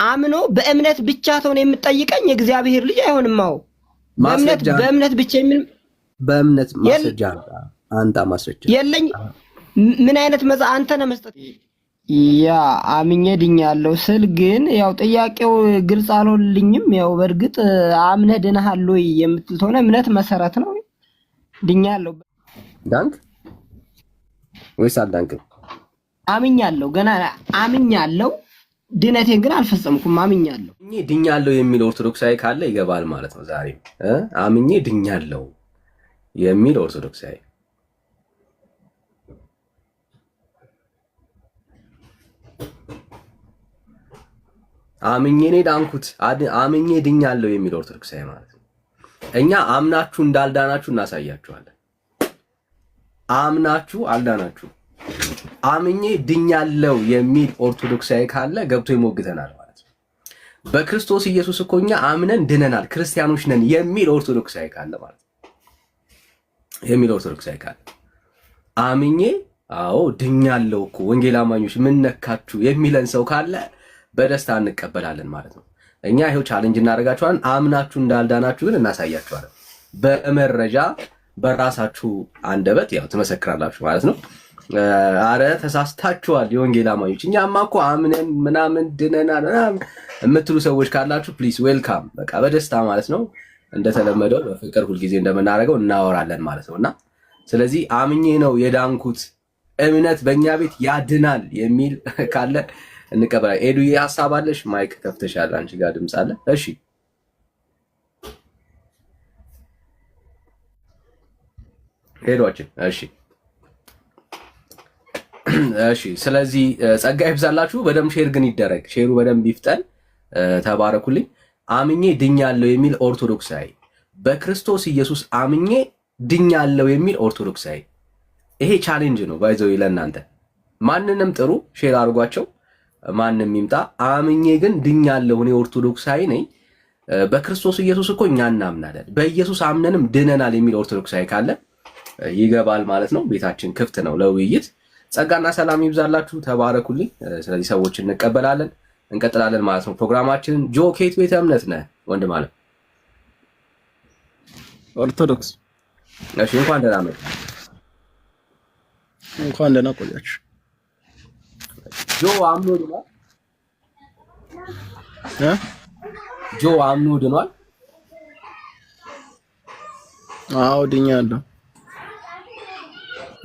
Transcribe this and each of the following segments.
አምኖ በእምነት ብቻ ተሆነ የምትጠይቀኝ የእግዚአብሔር ልጅ አይሆንም። አዎ በእምነት ብቻ የሚል በእምነት ማስረጃ አንተ ማስረጃ የለኝ። ምን አይነት አንተ ነህ መስጠት? ያ አምኜ ድኛለሁ ስል ግን ያው ጥያቄው ግልጽ አልሆንልኝም። ያው በእርግጥ አምነህ ድነሃል ወይ የምትል ተሆነ እምነት መሰረት ነው። ድኛለሁ ዳንክ ወይስ አልዳንክም? አምኛለሁ፣ ገና አምኛለሁ። ድነቴን ግን አልፈጸምኩም። አምኛለሁ። ድኛለሁ የሚል ኦርቶዶክሳዊ ካለ ይገባል ማለት ነው። ዛሬ አምኜ ድኛለሁ የሚል ኦርቶዶክሳዊ አምኜ ነው ዳንኩት አምኜ ድኛለሁ የሚል ኦርቶዶክሳዊ ማለት ነው። እኛ አምናችሁ እንዳልዳናችሁ እናሳያችኋለን። አምናችሁ አልዳናችሁ አምኜ ድኛለሁ የሚል ኦርቶዶክሳዊ ካለ ገብቶ ይሞግተናል ማለት ነው። በክርስቶስ ኢየሱስ እኮ እኛ አምነን ድነናል ክርስቲያኖች ነን የሚል ኦርቶዶክሳዊ ካለ ማለት ነው። የሚል ኦርቶዶክሳዊ ካለ አምኜ አዎ ድኛለሁ እኮ ወንጌል አማኞች ምን ነካችሁ የሚለን ሰው ካለ በደስታ እንቀበላለን ማለት ነው። እኛ ይሄው ቻሌንጅ እናደርጋችኋለን። አምናችሁ እንዳልዳናችሁ ግን እናሳያችኋለን። በመረጃ በራሳችሁ አንደበት ያው ትመሰክራላችሁ ማለት ነው። አረ ተሳስታችኋል የወንጌል አማኞች እኛማ እኮ አምነን ምናምን ድነናል የምትሉ ሰዎች ካላችሁ ፕሊዝ ዌልካም። በቃ በደስታ ማለት ነው። እንደተለመደው በፍቅር ሁልጊዜ እንደምናደርገው እናወራለን ማለት ነውና ስለዚህ አምኜ ነው የዳንኩት እምነት በእኛ ቤት ያድናል የሚል ካለ እንቀበላለን። ኤዱዬ ሐሳብ አለሽ? ማይክ ከፍተሻል። አንቺ ጋር ድምጽ አለ። እሺ ሄዷችን። እሺ ስለዚህ ጸጋ ይብዛላችሁ። በደንብ ሼር ግን ይደረግ። ሼሩ በደንብ ይፍጠን። ተባረኩልኝ። አምኜ ድኛለሁ የሚል ኦርቶዶክሳዊ፣ በክርስቶስ ኢየሱስ አምኜ ድኛለሁ የሚል ኦርቶዶክሳዊ። ይሄ ቻሌንጅ ነው ባይዘው ለእናንተ። ማንንም ጥሩ ሼር አድርጓቸው፣ ማንንም ይምጣ። አምኜ ግን ድኛለሁ እኔ ኦርቶዶክሳዊ ነኝ፣ በክርስቶስ ኢየሱስ እኮ እኛ እናምናለን፣ በኢየሱስ አምነንም ድነናል የሚል ኦርቶዶክሳዊ ካለ ይገባል ማለት ነው። ቤታችን ክፍት ነው ለውይይት። ጸጋና ሰላም ይብዛላችሁ። ተባረኩልኝ። ስለዚህ ሰዎች እንቀበላለን፣ እንቀጥላለን ማለት ነው ፕሮግራማችንን። ጆ ኬት ቤተ እምነት ነህ ወንድም አለ? ኦርቶዶክስ። እሺ እንኳን ደህና መጣ። እንኳን ደህና ቆያችሁ። ጆ አምኖ ድኗል? ጆ አምኖ ድኗል? አዎ ድኛለሁ።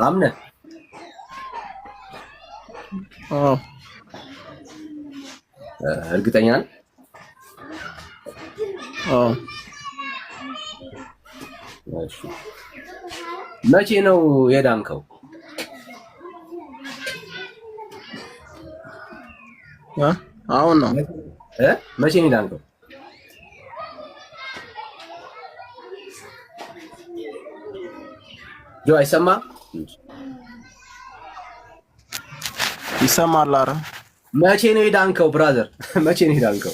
አምነህ? አዎ። እርግጠኛ ነህ? አዎ። እሺ መቼ ነው የዳንከው? አሁን ነው። መቼ ነው የዳንከው? ጆ አይሰማም? ይሰማል። ኧረ መቼ ነው የዳንከው ብራዘር? መቼ ነው የዳንከው?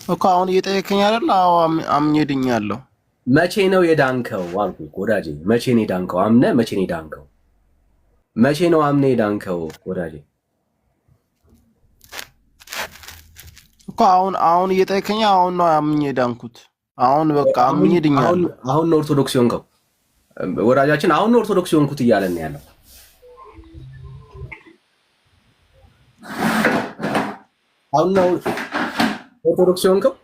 እኮ አሁን እየጠየከኝ አይደል? አዎ አምኜ ድኛለሁ። መቼ ነው የዳንከው አልኩህ ወዳጄ። መቼ ነው የዳንከው? አምነህ መቼ ነው የዳንከው? መቼ ነው አምነህ የዳንከው ወዳጄ? እኮ አሁን እየጠየከኝ አሁን ነው አምኜ ዳንኩት። አሁን በቃ አምኜ ድኛለሁ። አሁን ነው ኦርቶዶክስ የሆንከው ወዳጃችን? አሁን ነው ኦርቶዶክስ የሆንኩት እያለን ያለው። አሁን ነው ኦርቶዶክስ የሆንከው?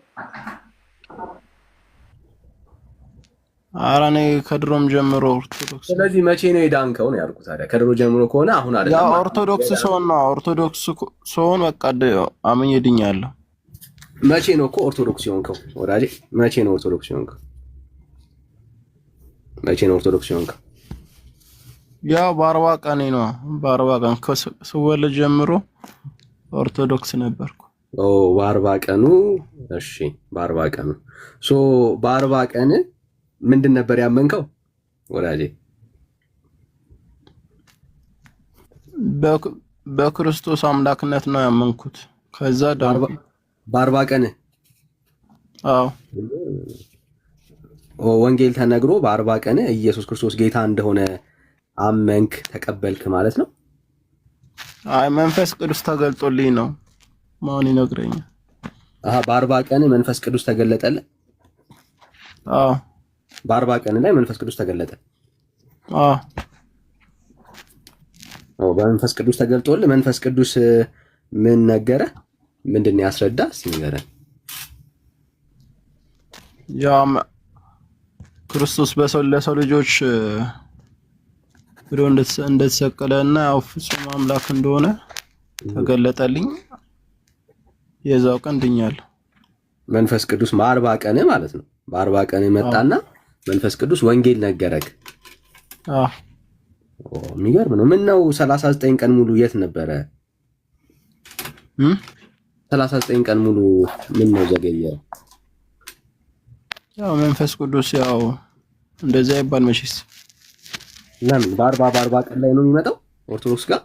ኧረ እኔ ከድሮም ጀምሮ ኦርቶዶክስ። ስለዚህ መቼ ነው የዳንከው ነው ያልኩት። ታዲያ ከድሮ ጀምሮ ከሆነ አሁን አይደለም። ያው ኦርቶዶክስ ሰውን ነው ኦርቶዶክስ ሰውን በቃ አምኜ ድኛለሁ። መቼ ነው እኮ ኦርቶዶክስ የሆንከው ወዳጄ? መቼ ነው ኦርቶዶክስ የሆንከው? መቼ ነው ኦርቶዶክስ የሆንከው? ያው በ40 ቀኔ ነው። በ40 ቀን ስወለድ ጀምሮ ኦርቶዶክስ ነበርኩ። ኦ በ40 ቀኑ። እሺ በ40 ቀኑ በ40 ቀን ምንድን ነበር ያመንከው ወዳጄ? በክርስቶስ አምላክነት ነው ያመንኩት። ከዛ በ40 ቀን አዎ ወንጌል ተነግሮ በ40 ቀን ኢየሱስ ክርስቶስ ጌታ እንደሆነ አመንክ ተቀበልክ ማለት ነው? አይ መንፈስ ቅዱስ ተገልጦልኝ ነው። ማን ይነግረኛል? በ40 ቀን መንፈስ ቅዱስ ተገለጠልህ? አዎ በ40 ቀን ላይ መንፈስ ቅዱስ ተገለጠ? አዎ በመንፈስ ቅዱስ ተገልጦልህ መንፈስ ቅዱስ ምን ነገረ? ምንድን ነው ያስረዳ? እስኪ ንገረን። ያው ክርስቶስ ለሰው ልጆች ብሎ እንደተሰቀለና ያው ፍጹም አምላክ እንደሆነ ተገለጠልኝ። የዛው ቀን ድኛለሁ። መንፈስ ቅዱስ በ40 ቀን ማለት ነው። በ40 ቀን መጣና መንፈስ ቅዱስ ወንጌል ነገረክ? አዎ የሚገርም ነው። ምን ነው 39 ቀን ሙሉ የት ነበረ? 39 ቀን ሙሉ ምን ነው ዘገየ? ያው መንፈስ ቅዱስ ያው እንደዛ ይባል መቼስ። ለምን በ40 ቀን ላይ ነው የሚመጣው? ኦርቶዶክስ ጋር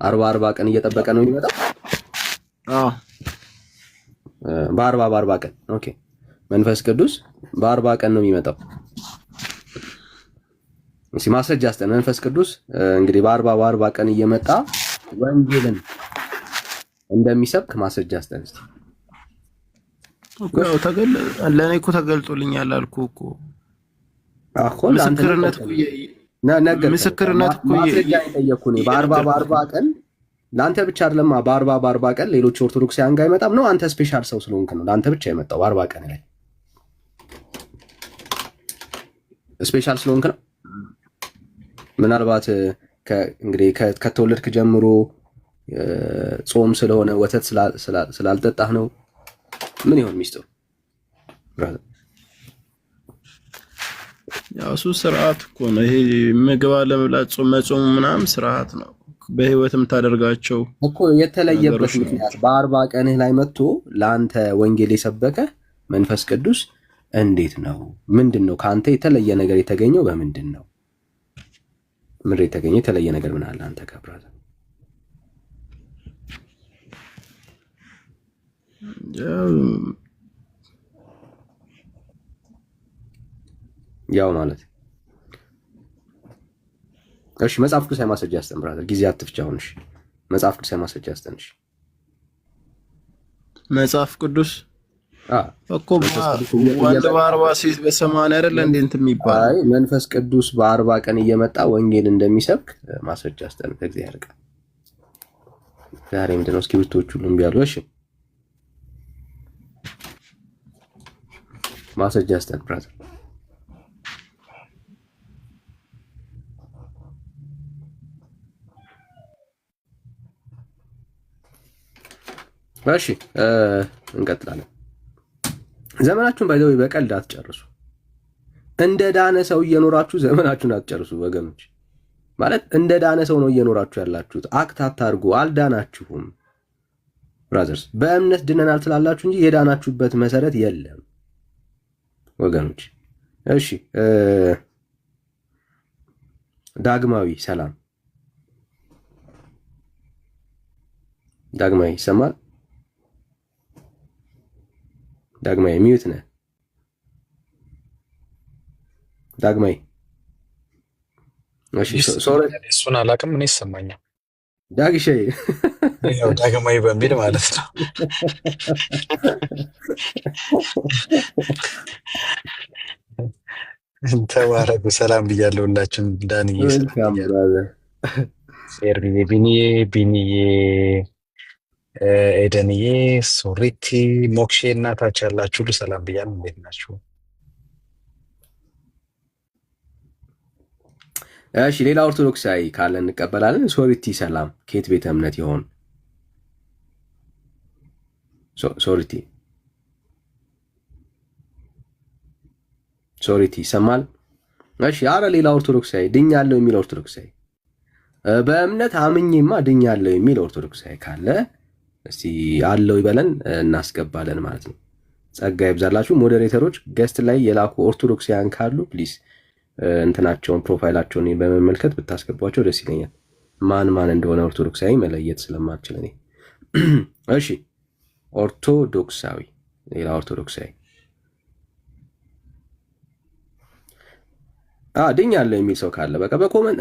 40 ቀን እየጠበቀ ነው የሚመጣው? አዎ በ40 ቀን ኦኬ። መንፈስ ቅዱስ በ40 ቀን ነው የሚመጣው። እሺ ማስረጃ አስጠን። መንፈስ ቅዱስ እንግዲህ በ40 ቀን እየመጣ ወንጌልን እንደሚሰብክ ማስረጃ አስጠን እስቲ። ለእኔ እኮ ተገልጦልኛል አልኩህ እኮ። ምስክርነት እኮ ማስረጃ የጠየኩህ እኔ። በ40 ቀን ለአንተ ብቻ አይደለም። በ40 ቀን ሌሎች ኦርቶዶክሳውያን ጋር አይመጣም ነው? አንተ ስፔሻል ሰው ስለሆንክ ነው ለአንተ ብቻ የመጣው በ40 ቀን ላይ? ስፔሻል ስለሆንክ ነው። ምናልባት እንግዲህ ከተወለድክ ጀምሮ ጾም ስለሆነ ወተት ስላልጠጣህ ነው? ምን ይሆን ሚስጥሩ? ያው እሱ ስርዓት እኮ ነው። ይሄ ምግብ አለመብላት መጾም ምናምን ስርዓት ነው። በህይወት የምታደርጋቸው እኮ የተለየበት ምክንያት በ40 ቀንህ ላይ መጥቶ ለአንተ ወንጌል የሰበከ መንፈስ ቅዱስ እንዴት ነው? ምንድን ነው ከአንተ የተለየ ነገር የተገኘው? በምንድን ነው ምድር የተገኘ የተለየ ነገር ምን አለ አንተ ጋር ብራዘር? ያው ማለት እሺ፣ መጽሐፍ ቅዱስ ማስረጃ ያስጠን ብራዘር። ጊዜ አትፍቻውን። እሺ መጽሐፍ ቅዱስ ማስረጃ ያስጠን። እሺ መጽሐፍ ቅዱስ እኮ ወንድ በ40 ሴት በ80 አይደለ እንዴ እንትን የሚባል? አይ መንፈስ ቅዱስ በ40 ቀን እየመጣ ወንጌል እንደሚሰብክ ማስረጃ ያስጠን ከእግዚአብሔር ቃል። ዛሬ ምንድነው እስክሪብቶቹ ሁሉ እምቢ አሉ። እሺ ማስረጃ ያስጠን ብራዘር። እሺ እንቀጥላለን። ዘመናችሁን ባይዘው በቀልድ አትጨርሱ። እንደ ዳነ ሰው እየኖራችሁ ዘመናችሁን አትጨርሱ ወገኖች። ማለት እንደ ዳነ ሰው ነው እየኖራችሁ ያላችሁት። አክት አታርጉ። አልዳናችሁም ብራዘርስ። በእምነት ድነናል ትላላችሁ እንጂ የዳናችሁበት መሰረት የለም ወገኖች። እሺ ዳግማዊ ሰላም። ዳግማዊ ይሰማል? ዳግማዊ ሚዩት ነህ። ዳግማዊ እሺ፣ እሱን አላውቅም። እኔ ይሰማኛል። ዳግሼ ያው ዳግማዊ በሚል ማለት ነው። ተባረኩ። ሰላም ብያለሁ ሁላችሁም። ዳንዬ ኤርሚዬ፣ ቢኒዬ፣ ኤደንዬ፣ ሶሪቲ፣ ሞክሼ እና ታች ያላችሁ ሁሉ ሰላም ብያለሁ። እንዴት ናችሁ? እሺ ሌላ ኦርቶዶክሳዊ ካለ እንቀበላለን። ሶሪቲ ሰላም። ከየት ቤተ እምነት ይሆን? ሶሪቲ ይሰማል? እሺ አረ ሌላ ኦርቶዶክሳዊ ድኛለሁ የሚል ኦርቶዶክሳዊ፣ በእምነት አምኜማ ድኛለሁ የሚል ኦርቶዶክሳዊ ካለ እስቲ አለው ይበለን፣ እናስገባለን ማለት ነው። ጸጋ ይብዛላችሁ። ሞዴሬተሮች ገስት ላይ የላኩ ኦርቶዶክሳውያን ካሉ ፕሊዝ እንትናቸውን ፕሮፋይላቸውን በመመልከት ብታስገቧቸው ደስ ይለኛል። ማን ማን እንደሆነ ኦርቶዶክሳዊ መለየት ስለማልችል እኔ። እሺ ኦርቶዶክሳዊ፣ ሌላ ኦርቶዶክሳዊ ድኛለሁ የሚል ሰው ካለ በቃ በኮመንት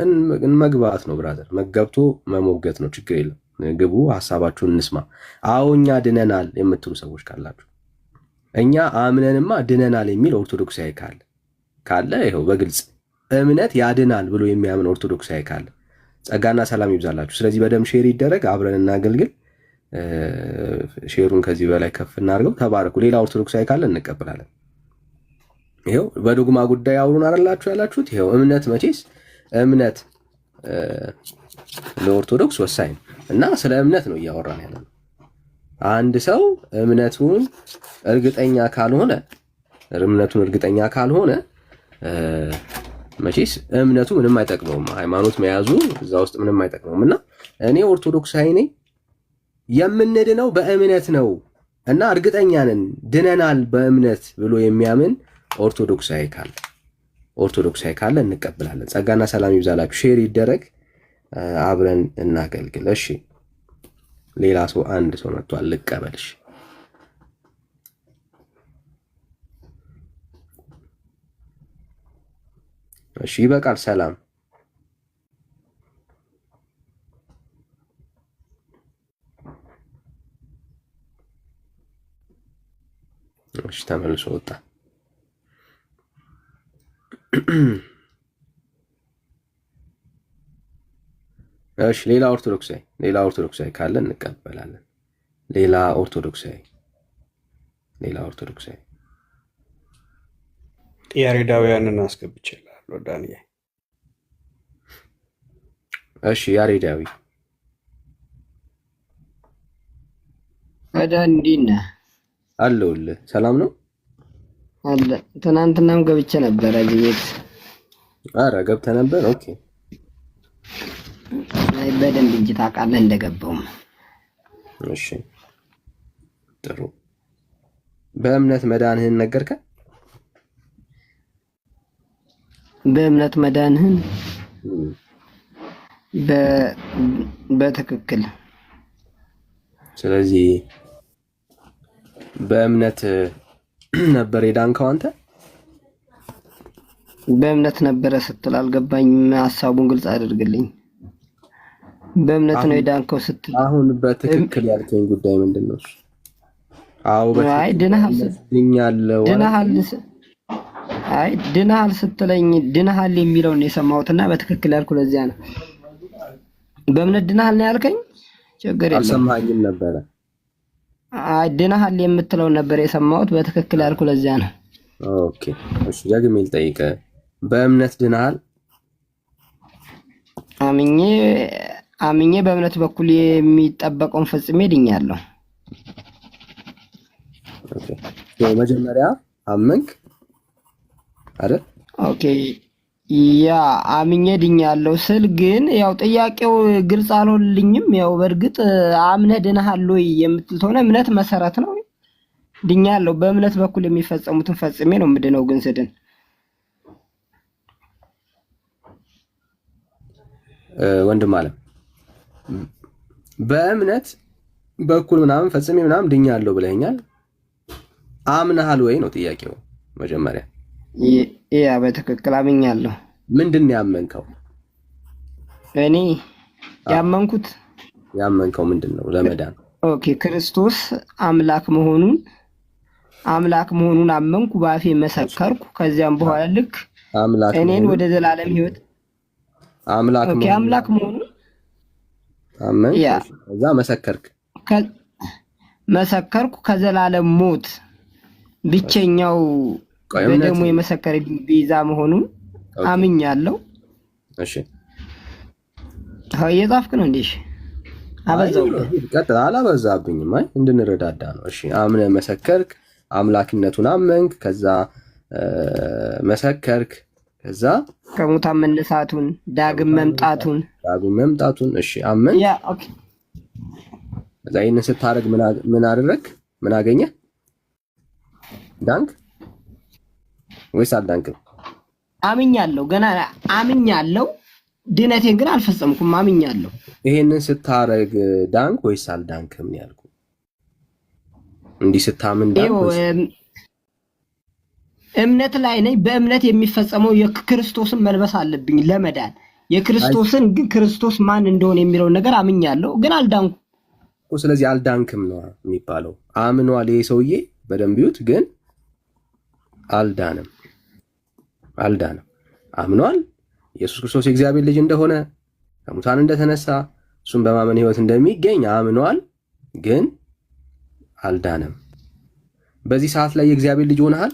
መግባት ነው ብራዘር፣ መገብቶ መሞገት ነው። ችግር የለም። ግቡ፣ ሀሳባችሁን እንስማ። አዎ እኛ ድነናል የምትሉ ሰዎች ካላችሁ እኛ አምነንማ ድነናል የሚል ኦርቶዶክሳዊ ካለ ይኸው በግልጽ እምነት ያድናል ብሎ የሚያምን ኦርቶዶክሳዊ ካለ ጸጋና ሰላም ይብዛላችሁ። ስለዚህ በደም ሼር ይደረግ፣ አብረን እናገልግል። ሼሩን ከዚህ በላይ ከፍ እናድርገው። ተባረኩ። ሌላ ኦርቶዶክሳዊ ካለ እንቀበላለን። ይኸው በዶግማ ጉዳይ አውሩን አላችሁ ያላችሁት። ይኸው እምነት መቼስ እምነት ለኦርቶዶክስ ወሳኝ እና ስለ እምነት ነው እያወራን ያለነው። አንድ ሰው እምነቱን እርግጠኛ ካልሆነ መቼስ እምነቱ ምንም አይጠቅመውም። ሃይማኖት መያዙ እዛ ውስጥ ምንም አይጠቅመውም። እና እኔ ኦርቶዶክሳዊ ነኝ፣ የምንድነው በእምነት ነው እና እርግጠኛ ነን ድነናል በእምነት ብሎ የሚያምን ኦርቶዶክሳዊ ካለ እንቀበላለን። ጸጋና ሰላም ይብዛላችሁ። ሼር ይደረግ፣ አብረን እናገልግል። እሺ ሌላ ሰው አንድ ሰው መጥቷል፣ ልቀበልሽ። እሺ ይበቃል። ሰላም እሺ፣ ተመልሶ ወጣ። እሺ ሌላ ኦርቶዶክሳዊ ካለ እንቀበላለን። ሌላ ኦርቶዶክሳዊ ያሬዳውያንን አስገብቼልሃለሁ ዳንኤል። እሺ ያሬዳዊ እንዴት ነህ? አለሁልህ። ሰላም ነው አለ። ትናንትናም ገብቼ ነበር ቤት። ኧረ ገብተህ ነበር? ኦኬ በደንብ እንጂ ታውቃለህ እንደገባውም። እሺ ጥሩ። በእምነት መዳንህን ነገርከን? በእምነት መዳንህን በትክክል። ስለዚህ በእምነት ነበር የዳንከው አንተ? በእምነት ነበረ ስትል አልገባኝም። ሀሳቡን ግልጽ አድርግልኝ። በእምነት ነው የዳንከው ስትል አሁን በትክክል ያልከኝ ጉዳይ ምንድን ነው? አዎ ድነሃል ስትለኝ ድነሃል የሚለውን ነው የሰማሁትና በትክክል ያልኩ ለዚያ ነው። በእምነት ድነሃል ነው ያልከኝ? ችግር የለም። አልሰማኝም ነበረ። ድነሃል የምትለውን ነበር የሰማሁት። በትክክል ያልኩ ለዚያ ነው። ኦኬ እሺ፣ ደግሜ ልጠይቅህ። በእምነት ድነሃል? አምኜ በእምነት በኩል የሚጠበቀውን ፈጽሜ ድኛለሁ። ኦኬ መጀመሪያ አመንክ አይደል? ኦኬ ያ አምኜ ድኛለሁ ስል ግን ያው ጥያቄው ግልጽ አልሆንልኝም። ያው በእርግጥ አምነህ ድነሃል ወይ የምትል ከሆነ እምነት መሰረት ነው። ድኛለሁ በእምነት በኩል የሚፈጸሙትን ፈጽሜ ነው የምድነው። ግን ስድን ወንድም አለም በእምነት በኩል ምናምን ፈጽሜ ምናምን ድኛለሁ ብለኸኛል። አምነሃል ወይ ነው ጥያቄው መጀመሪያ። ያ በትክክል አምኛለሁ። ምንድን ነው ያመንከው? እኔ ያመንከው ምንድን ነው ለመዳን? ኦኬ ክርስቶስ አምላክ መሆኑን አመንኩ፣ በአፌ መሰከርኩ። ከዚያም በኋላ ልክ እኔን ወደ ዘላለም ሕይወት አምላክ መሆኑን አመንኩ፣ ከዛ መሰከርኩ። ከዘላለም ሞት ብቸኛው በደሙ የመሰከረልኝ ቤዛ መሆኑን አምኛለሁ። እሺ እየጻፍክ ነው እንዴ? አበዛው? ቀጥታ አላበዛብኝም። አይ እንድንረዳዳ ነው። እሺ አምነህ መሰከርክ፣ አምላክነቱን አመንክ፣ ከዛ መሰከርክ፣ ከዛ ከሙታን መነሳቱን፣ ዳግም መምጣቱን እሺ አመንክ። ያ ኦኬ። ከዛ ይሄንን ስታደርግ ምን አደረክ? ምን አገኘህ? ዳንክ ወይስ አልዳንክም? አምኛለሁ። ገና አምኛለሁ። ድነቴን ግን አልፈጸምኩም። አምኛለሁ። ይሄንን ስታረግ ዳንክ ወይስ አልዳንክም ያልኩ? እንዲህ ስታምን ዳንክ ወይስ እምነት ላይ ነኝ። በእምነት የሚፈጸመው የክርስቶስን መልበስ አለብኝ ለመዳን። የክርስቶስን ግን ክርስቶስ ማን እንደሆነ የሚለውን ነገር አምኛለሁ፣ ግን አልዳንኩም። ስለዚህ አልዳንክም ነው የሚባለው። አምኗል ይሄ ሰውዬ በደንብ ይዩት፣ ግን አልዳንም። አምኗል ኢየሱስ ክርስቶስ የእግዚአብሔር ልጅ እንደሆነ ከሙታን እንደተነሳ እሱም በማመን ህይወት እንደሚገኝ አምኗል፣ ግን አልዳንም። በዚህ ሰዓት ላይ የእግዚአብሔር ልጅ ሆነሃል?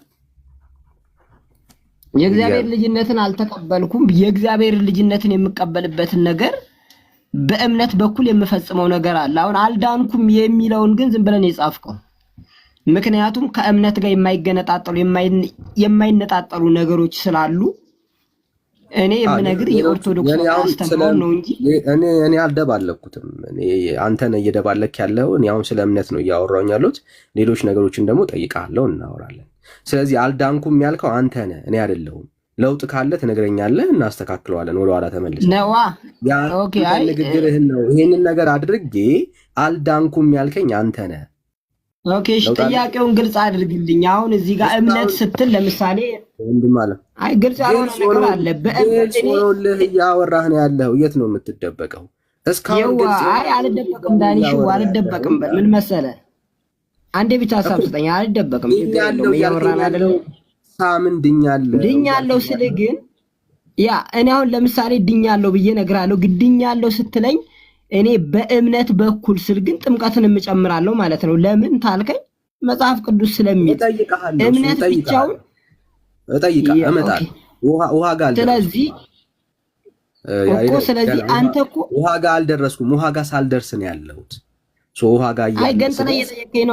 የእግዚአብሔር ልጅነትን አልተቀበልኩም። የእግዚአብሔር ልጅነትን የምቀበልበትን ነገር በእምነት በኩል የምፈጽመው ነገር አለ። አሁን አልዳንኩም የሚለውን ግን ዝም ብለን የጻፍከው፣ ምክንያቱም ከእምነት ጋር የማይገነጣጠሉ የማይነጣጠሉ ነገሮች ስላሉ እኔ የምነግር የኦርቶዶክስ አስተምሮ ነው እንጂ እኔ አልደባለኩትም። አንተ ነህ እየደባለክ ያለው። እኔ አሁን ስለ እምነት ነው እያወራሁኝ ያሉት። ሌሎች ነገሮችን ደግሞ ጠይቃለሁ፣ እናወራለን። ስለዚህ አልዳንኩም ያልከው አንተ ነህ፣ እኔ አይደለሁም። ለውጥ ካለ ትነግረኛለህ፣ እናስተካክለዋለን። ወደኋላ ተመልሰን ነዋ። ኦኬ፣ አይ ንግግርህን ነው ይሄንን ነገር አድርጌ አልዳንኩም ያልከኝ አንተ ነህ። ኦኬ፣ እሺ፣ ጥያቄውን ግልጽ አድርግልኝ። አሁን እዚህ ጋር እምነት ስትል ለምሳሌ ወንድም አለ፣ አይ ግልጽ ያልሆነ ነገር አለ። በእምነት ሆነልህ እያወራህ ነው ያለው። የት ነው የምትደበቀው? እስካሁን ግልጽ አይ አልደበቅም፣ ዳኒሽ አልደበቅም። ምን መሰለህ፣ አንዴ ብቻ ሀሳብ ስጠኝ። አልደበቅም፣ ያለው እያወራን አይደለም። ሳምን ድኛለሁ ስል ግን ያ እኔ አሁን ለምሳሌ ድኛለሁ ብዬ እነግርሃለሁ። ድኛለሁ ስትለኝ እኔ በእምነት በኩል ስል ግን ጥምቀትን እጨምራለሁ ማለት ነው። ለምን ታልከኝ መጽሐፍ ቅዱስ ስለሚል እምነት ብቻውን እመጣለሁ ውሃ ጋር ስለዚህ አንተ እኮ ውሃ ጋር አልደረስኩም። ውሃ ጋር ሳልደርስ ነው ያለሁት። ውሃ ጋር አይ ገንጥለህ እየጠየቀኝ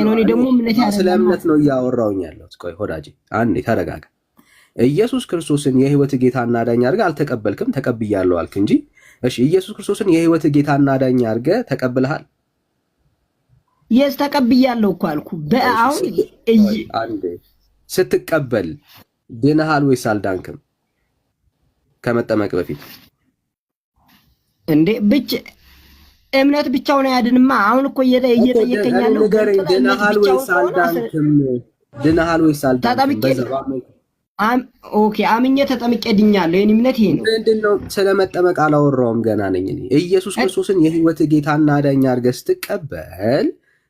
ነው። እኔ ደግሞ እምነት ያለ ስለ እምነት ነው እያወራሁኝ ያለሁት። ቆይ ሆዳጅ አንዴ ተረጋጋ። ኢየሱስ ክርስቶስን የህይወት ጌታና ዳኛ አድርገህ አልተቀበልክም። ተቀብያለሁ አልክ እንጂ እሺ፣ ኢየሱስ ክርስቶስን የህይወት ጌታና ዳኛ አድርገህ ተቀብለሃል? ተቀብያለሁ እኮ አልኩ። በአሁን አንዴ ስትቀበል ድነሃል ወይስ አልዳንክም? ከመጠመቅ በፊት እንዴ ብቻ እምነት ብቻውን አያድንማ። አሁን እኮ እየጠየቀኝ ያለው ድነሃል ወይስ አልዳንክም? ድነሃል ወይስ አልዳንክም? ኦኬ፣ አምኜ ተጠምቄ ድኛለሁ። የኔ እምነት ይሄ ነው። ምንድነው? ስለመጠመቅ አላወራውም፣ ገና ነኝ እኔ። ኢየሱስ ክርስቶስን የህይወት ጌታና ዳኛ አድርገህ ስትቀበል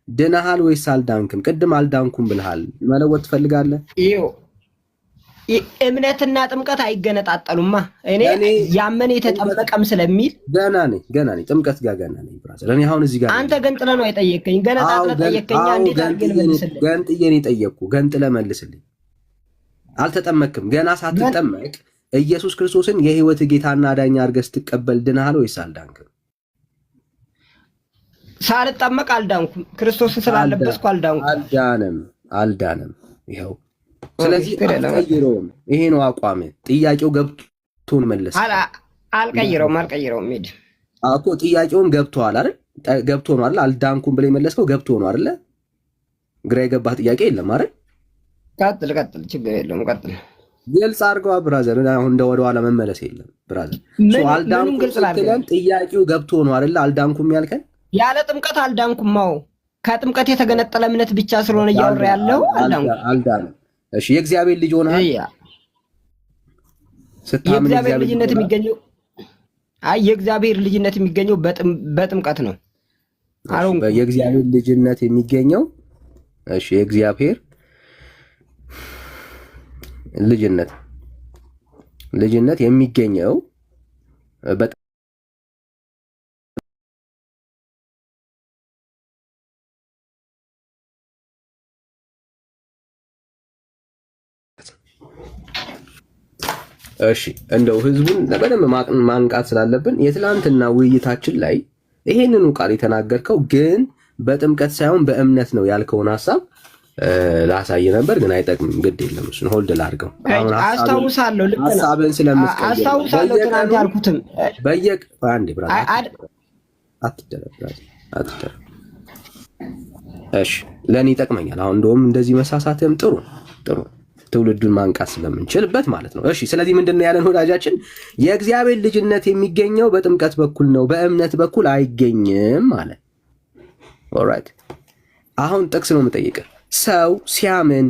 ድነሃል ወይስ አልዳንክም? ቅድም አልዳንኩም ብለሃል። መለወጥ ትፈልጋለህ? ይኸው እምነትና ጥምቀት አይገነጣጠሉማ። እኔ ያመነ የተጠመቀም ስለሚል ገና ነኝ። ጥምቀት ጋር ገና ነኝ ብራዘር። እኔ አሁን እዚህ ጋር አንተ ገንጥለህ ነው የጠየቀኝ። ገነጣጥለህ ጠየቀኝ። እንዴት አድርገህ ልመልስልህ? ገንጥዬ ነው የጠየቅኩህ። ገንጥለህ መልስልኝ። አልተጠመቅም። ገና ሳትጠመቅ ኢየሱስ ክርስቶስን የህይወት ጌታና ዳኛ አድርገህ ስትቀበል ድነሃል ወይስ አልዳንክም? ሳልጠመቅ አልዳንኩም። ክርስቶስን ስላለበስኩ አልዳንኩም። አልዳንም። ይኸው። ስለዚህ አልቀይረውም። ይሄ ነው አቋም። ጥያቄው ገብቶን መለስ። አልቀይረውም። ሄድ እኮ ጥያቄውም ገብቶሃል አይደል? ገብቶ ነው አይደል? አልዳንኩም ብለህ የመለስከው ገብቶ ነው አይደል? ግራ የገባህ ጥያቄ የለም አይደል? ቀጥል፣ ችግር የለውም ቀጥል። ግልጽ አድርገዋ ብራዘር። አሁን እንደ ወደኋላ መመለስ የለም ብራዘር። አልዳንኩም ስትለን ጥያቄው ገብቶ ነው አይደል? አልዳንኩም ያልከን ያለ ጥምቀት አልዳንኩም። ከጥምቀት የተገነጠለ እምነት ብቻ ስለሆነ እያወራ ያለው አልዳንም። እሺ፣ የእግዚአብሔር ልጅ ሆነሃል? የእግዚአብሔር ልጅነት የሚገኘው የእግዚአብሔር ልጅነት የሚገኘው በጥምቀት ነው። የእግዚአብሔር ልጅነት የሚገኘው እሺ፣ የእግዚአብሔር ልጅነት የሚገኘው እሺ፣ እንደው ህዝቡን በደንብ ማንቃት ስላለብን የትላንትና ውይይታችን ላይ ይሄንኑ ቃል የተናገርከው ግን በጥምቀት ሳይሆን በእምነት ነው ያልከውን ሀሳብ ላሳይ ነበር፣ ግን አይጠቅምም። ግድ የለም፣ እሱን ሆልድ ላድርገው። አስታውሳለሁ። ልክ ነው። ሀሳብን ስለምትቀይር አስታውሳለሁ። ትናንት ያልኩትም አንዴ ብራዘር አትደረግ። እሺ፣ ለእኔ ይጠቅመኛል። አሁን እንደውም እንደዚህ መሳሳትም ጥሩ ትውልዱን ማንቃት ስለምንችልበት ማለት ነው። እሺ፣ ስለዚህ ምንድን ነው ያለን ወዳጃችን? የእግዚአብሔር ልጅነት የሚገኘው በጥምቀት በኩል ነው፣ በእምነት በኩል አይገኝም ማለት። ኦልራይት፣ አሁን ጥቅስ ነው የምጠይቅህ። ሰው ሲያምን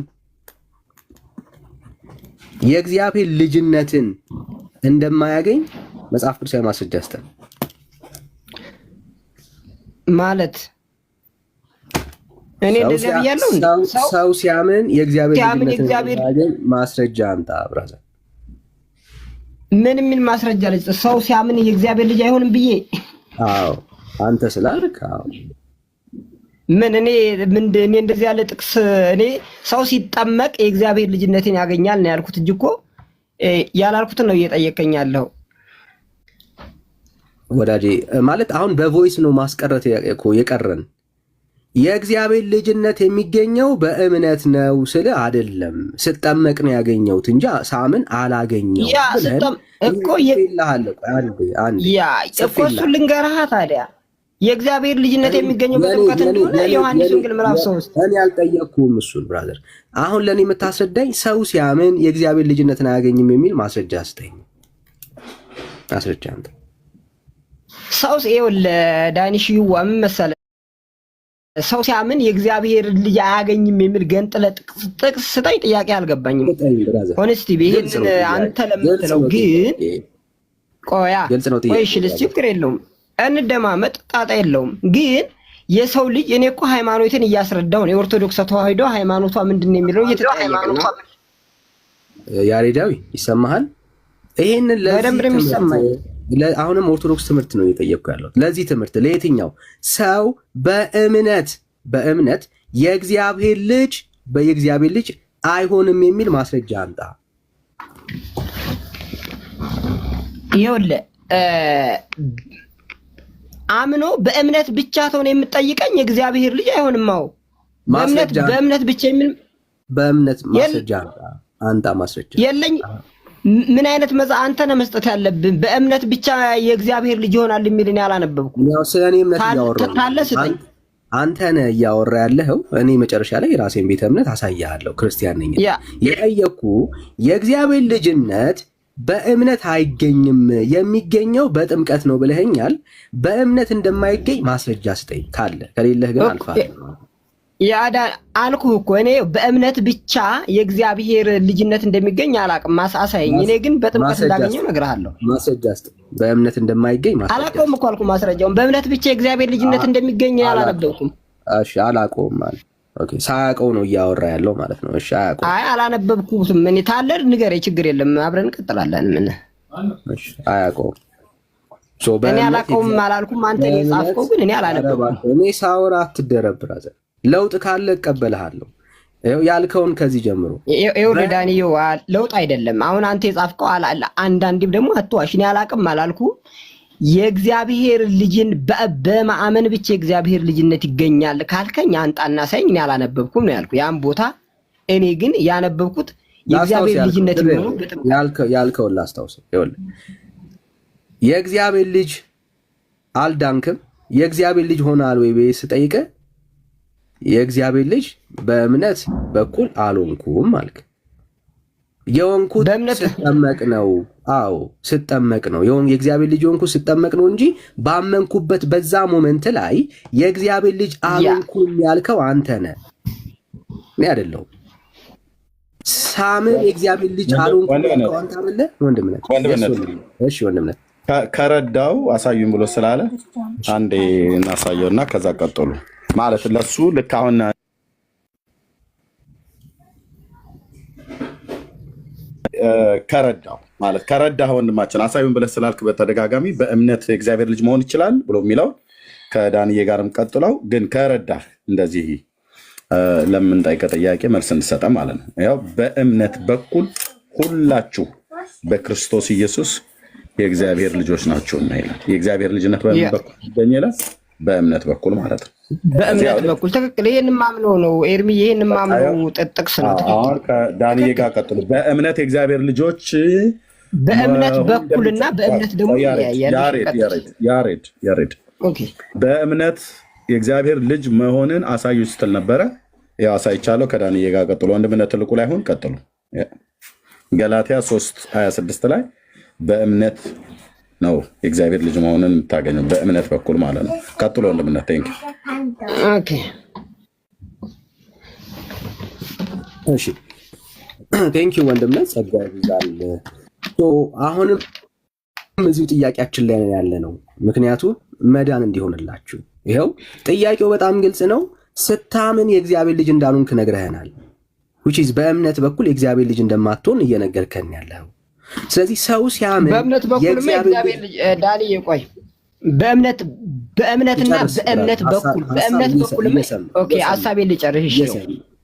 የእግዚአብሔር ልጅነትን እንደማያገኝ መጽሐፍ ቅዱሳዊ ማስረጃ ስጠን ማለት እኔ እንደዚህ ብያለሁ። ሰው ሲያምን የእግዚአብሔር ልጅነትን እንደማያገኝ ማስረጃ አምጣ ብራዘር። ምን የሚል ማስረጃ ልጅ? ሰው ሲያምን የእግዚአብሔር ልጅ አይሆንም ብዬ? አዎ አንተ ስላልክ። አዎ እኔ እንደዚህ ያለ ጥቅስ እኔ ሰው ሲጠመቅ የእግዚአብሔር ልጅነትን ያገኛል ነው ያልኩት እንጂ እኮ ያላልኩትን ነው እየጠየቀኝ ያለው ወዳጄ። ማለት አሁን በቮይስ ነው ማስቀረት እኮ የቀረን። የእግዚአብሔር ልጅነት የሚገኘው በእምነት ነው ስለ አይደለም ስጠመቅ ነው ያገኘሁት እንጂ ሳምን አላገኘው እኮ እሱን ልንገርህ ታዲያ የእግዚአብሔር ልጅነት የሚገኘው በጥምቀት እንደሆነ ዮሐንስ ወንጌል ምዕራፍ 3 እኔ አልጠየቅኩም እሱን ብራዘር። አሁን ለእኔ የምታስረዳኝ ሰው ሲያምን የእግዚአብሔር ልጅነትን አያገኝም የሚል ማስረጃ ስጠኝ። ማስረጃ አንተ ሰው ይኸውልህ ዳኒሽዋ ምን መሰለህ ሰው ሲያምን የእግዚአብሔር ልጅ አያገኝም የሚል ገንጥለ ጥቅስ ስጠኝ። ጥያቄ አልገባኝም ሆነስቲ ይሄን አንተ ለምትለው ግን ቆይ ችግር የለውም እንደማመጥ ጣጣ የለውም። ግን የሰው ልጅ እኔ እኮ ሃይማኖትን እያስረዳው ነው። የኦርቶዶክስ ተዋህዶ ሃይማኖቷ ምንድነው የሚለው እየተጠየቀ ነው። ያሬዳዊ ይሰማሃል? ይሄንን ለደምብ የሚሰማኝ አሁንም ኦርቶዶክስ ትምህርት ነው እየጠየቅኩ ያለው። ለዚህ ትምህርት ለየትኛው ሰው በእምነት የእግዚአብሔር ልጅ አይሆንም የሚል ማስረጃ አምጣ። ይኸውልህ አምኖ በእምነት ብቻ ተሆነ የምትጠይቀኝ የእግዚአብሔር ልጅ አይሆንም። አዎ በእምነት ብቻ የሚል በእምነት ማስረጃ አንጣ። ማስረጃ የለኝ። ምን አይነት አንተ ነህ መስጠት ያለብን። በእምነት ብቻ የእግዚአብሔር ልጅ ይሆናል የሚል እኔ አላነበብኩም። ያው ስለኔ እምነት እያወራሁ አንተ ነህ እያወራ ያለኸው። እኔ መጨረሻ ላይ የራሴን ቤተ እምነት አሳያለሁ። ክርስቲያን ነኝ። የጠየኩ የእግዚአብሔር ልጅነት በእምነት አይገኝም የሚገኘው በጥምቀት ነው ብለኸኛል። በእምነት እንደማይገኝ ማስረጃ ስጠኝ ካለ። ከሌለህ ግን አልፋለሁ። አልኩህ እኮ እኔ በእምነት ብቻ የእግዚአብሔር ልጅነት እንደሚገኝ አላውቅም። አሳየኝ። እኔ ግን በጥምቀት እንዳገኘው እነግርሃለሁ። ማስረጃ ስጠኝ። በእምነት እንደማይገኝ ማስረጃ አላውቀውም እኮ አልኩህ። ማስረጃውን በእምነት ብቻ የእግዚአብሔር ልጅነት እንደሚገኝ አላነበብኩም። እሺ አላውቀውም ማለት ኦኬ። ሳያውቀው ነው እያወራ ያለው ማለት ነው። እሺ አያውቀውም። አይ አላነበብኩትም። እኔ ታለር ንገረኝ፣ ችግር የለም አብረን እንቀጥላለን። ምን እሺ አያውቀውም። እኔ አላውቀውም አላልኩም። አንተ የጻፍከው ግን እኔ አላነበብኩም። እኔ ሳወራ አትደረብ ብራዘር። ለውጥ ካለ እቀበልሃለሁ። ያልከውን ከዚህ ጀምሮ ይኸውልህ ዳንኤል ለውጥ አይደለም አሁን አንተ የጻፍከው አንዳንዴም ደግሞ አትዋሽ። እኔ አላውቅም አላልኩም። የእግዚአብሔር ልጅን በማመን ብቻ የእግዚአብሔር ልጅነት ይገኛል ካልከኝ አንጣና ሳይኝ። እኔ አላነበብኩም ነው ያልኩት ያን ቦታ። እኔ ግን ያነበብኩት የእግዚአብሔር ልጅነት ነው ያልከውን ላስታውስ። ይኸውልህ የእግዚአብሔር ልጅ አልዳንክም። የእግዚአብሔር ልጅ ሆናል ወይ ስጠይቅህ የእግዚአብሔር ልጅ በእምነት በኩል አልሆንኩም አልክ። የሆንኩት ስጠመቅ ነው። አዎ ስጠመቅ ነው የእግዚአብሔር ልጅ የሆንኩት ስጠመቅ ነው እንጂ ባመንኩበት በዛ ሞመንት ላይ የእግዚአብሔር ልጅ አልሆንኩም ያልከው አንተ ነህ፣ እኔ አይደለሁም። ሳምን የእግዚአብሔር ልጅ አልሆንኩም ያልከው አንተ አይደለህ ወንድምነት። እሺ ወንድምነት ከረዳው አሳዩኝ ብሎ ስላለ አንዴ እናሳየውና ከዛ ቀጥሉ ማለት ለሱ ልክ አሁን ከረዳው ማለት ከረዳህ ወንድማችን አሳዩን ብለህ ስላልክ በተደጋጋሚ በእምነት የእግዚአብሔር ልጅ መሆን ይችላል ብሎ የሚለው ከዳንዬ ጋርም ቀጥለው ግን ከረዳህ እንደዚህ ለምንጠይቀህ ጥያቄ መልስ እንድሰጠ ማለት ነው። ያው በእምነት በኩል ሁላችሁ በክርስቶስ ኢየሱስ የእግዚአብሔር ልጆች ናቸውና ይላል። የእግዚአብሔር ልጅነት በምን በኩል ይገኛል? በእምነት በኩል ማለት ነው። በእምነት በኩል ትክክል። ይሄን ማምነው ነው ኤርሚ፣ ይሄን ማምነው ጥቅስ ነው። አሁን ከዳንዬ ጋር ቀጥሉ። በእምነት የእግዚአብሔር ልጆች በእምነት በኩልና በእምነት ደግሞ ያሬድ በእምነት የእግዚአብሔር ልጅ መሆንን አሳዩ ስትል ነበረ። ያው አሳይቻለሁ። ከዳንዬ ጋር ቀጥሉ። ወንድምነት ትልቁ ላይ ሁን። ቀጥሉ። ገላትያ 3:26 ላይ በእምነት ነው የእግዚአብሔር ልጅ መሆንን የምታገኘው በእምነት በኩል ማለት ነው። ቀጥሎ ወንድምነት ቴንክ ኦኬ። እሺ ቴንክ ዩ ወንድምነት ጸጋ ይብዛል። አሁንም እዚሁ ጥያቄያችን ላይ ያለ ነው። ምክንያቱም መዳን እንዲሆንላችሁ ይኸው ጥያቄው በጣም ግልጽ ነው። ስታምን የእግዚአብሔር ልጅ እንዳልሆንክ ነግረህናል። which is በእምነት በኩል የእግዚአብሔር ልጅ እንደማትሆን እየነገርከን ያለው። ስለዚህ ሰው ሲያምን በእምነት በኩል የእግዚአብሔር ልጅ ዳንኤል ቆይ በእምነትና በእምነት በኩል ኦኬ ሐሳቤን ልጨርሽ።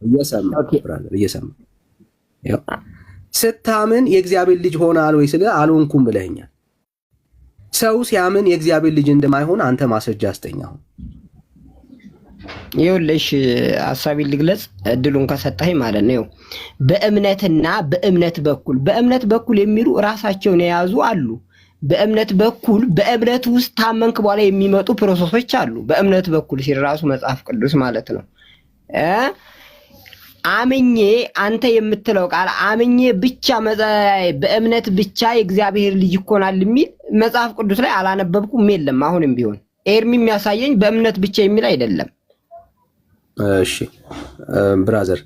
እየሰማ ስታምን የእግዚአብሔር ልጅ ሆናል ወይ ስለ አልሆንኩም ብለኸኛል። ሰው ሲያምን የእግዚአብሔር ልጅ እንደማይሆን አንተ ማስረጃ አስጠኛው። ይኸውልሽ ሐሳቤን ልግለጽ እድሉን ከሰጠኸኝ ማለት ነው። በእምነትና በእምነት በኩል የሚሉ ራሳቸውን የያዙ አሉ። በእምነት በኩል በእምነት ውስጥ ታመንክ በኋላ የሚመጡ ፕሮሰሶች አሉ። በእምነት በኩል ሲል ራሱ መጽሐፍ ቅዱስ ማለት ነው። አምኜ አንተ የምትለው ቃል አምኜ ብቻ በእምነት ብቻ የእግዚአብሔር ልጅ ይኮናል የሚል መጽሐፍ ቅዱስ ላይ አላነበብኩም፣ የለም። አሁንም ቢሆን ኤርሚ የሚያሳየኝ በእምነት ብቻ የሚል አይደለም። እሺ ብራዘር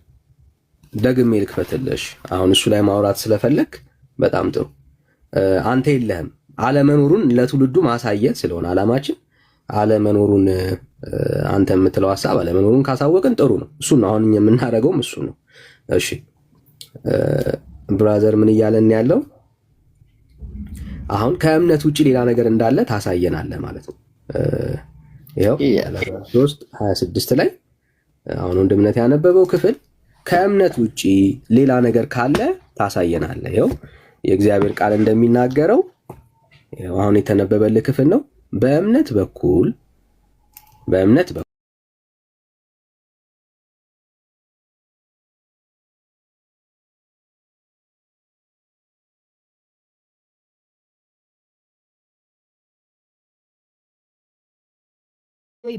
ደግሜ ልክፈትልሽ። አሁን እሱ ላይ ማውራት ስለፈለክ በጣም ጥሩ። አንተ የለህም አለመኖሩን ለትውልዱ ማሳየት ስለሆነ አላማችን አለመኖሩን አንተ የምትለው ሐሳብ አለመኖሩን ካሳወቅን ጥሩ ነው። እሱ ነው አሁን የምናደርገውም እሱ ነው። እሺ ብራዘር ምን እያለን ያለው አሁን ከእምነት ውጪ ሌላ ነገር እንዳለ ታሳየናለህ ማለት ነው። ይኸው 3:26 ላይ አሁን ወንድምነት ያነበበው ክፍል ከእምነት ውጪ ሌላ ነገር ካለ ታሳየናለህ። ይኸው የእግዚአብሔር ቃል እንደሚናገረው አሁን የተነበበልህ ክፍል ነው። በእምነት በኩል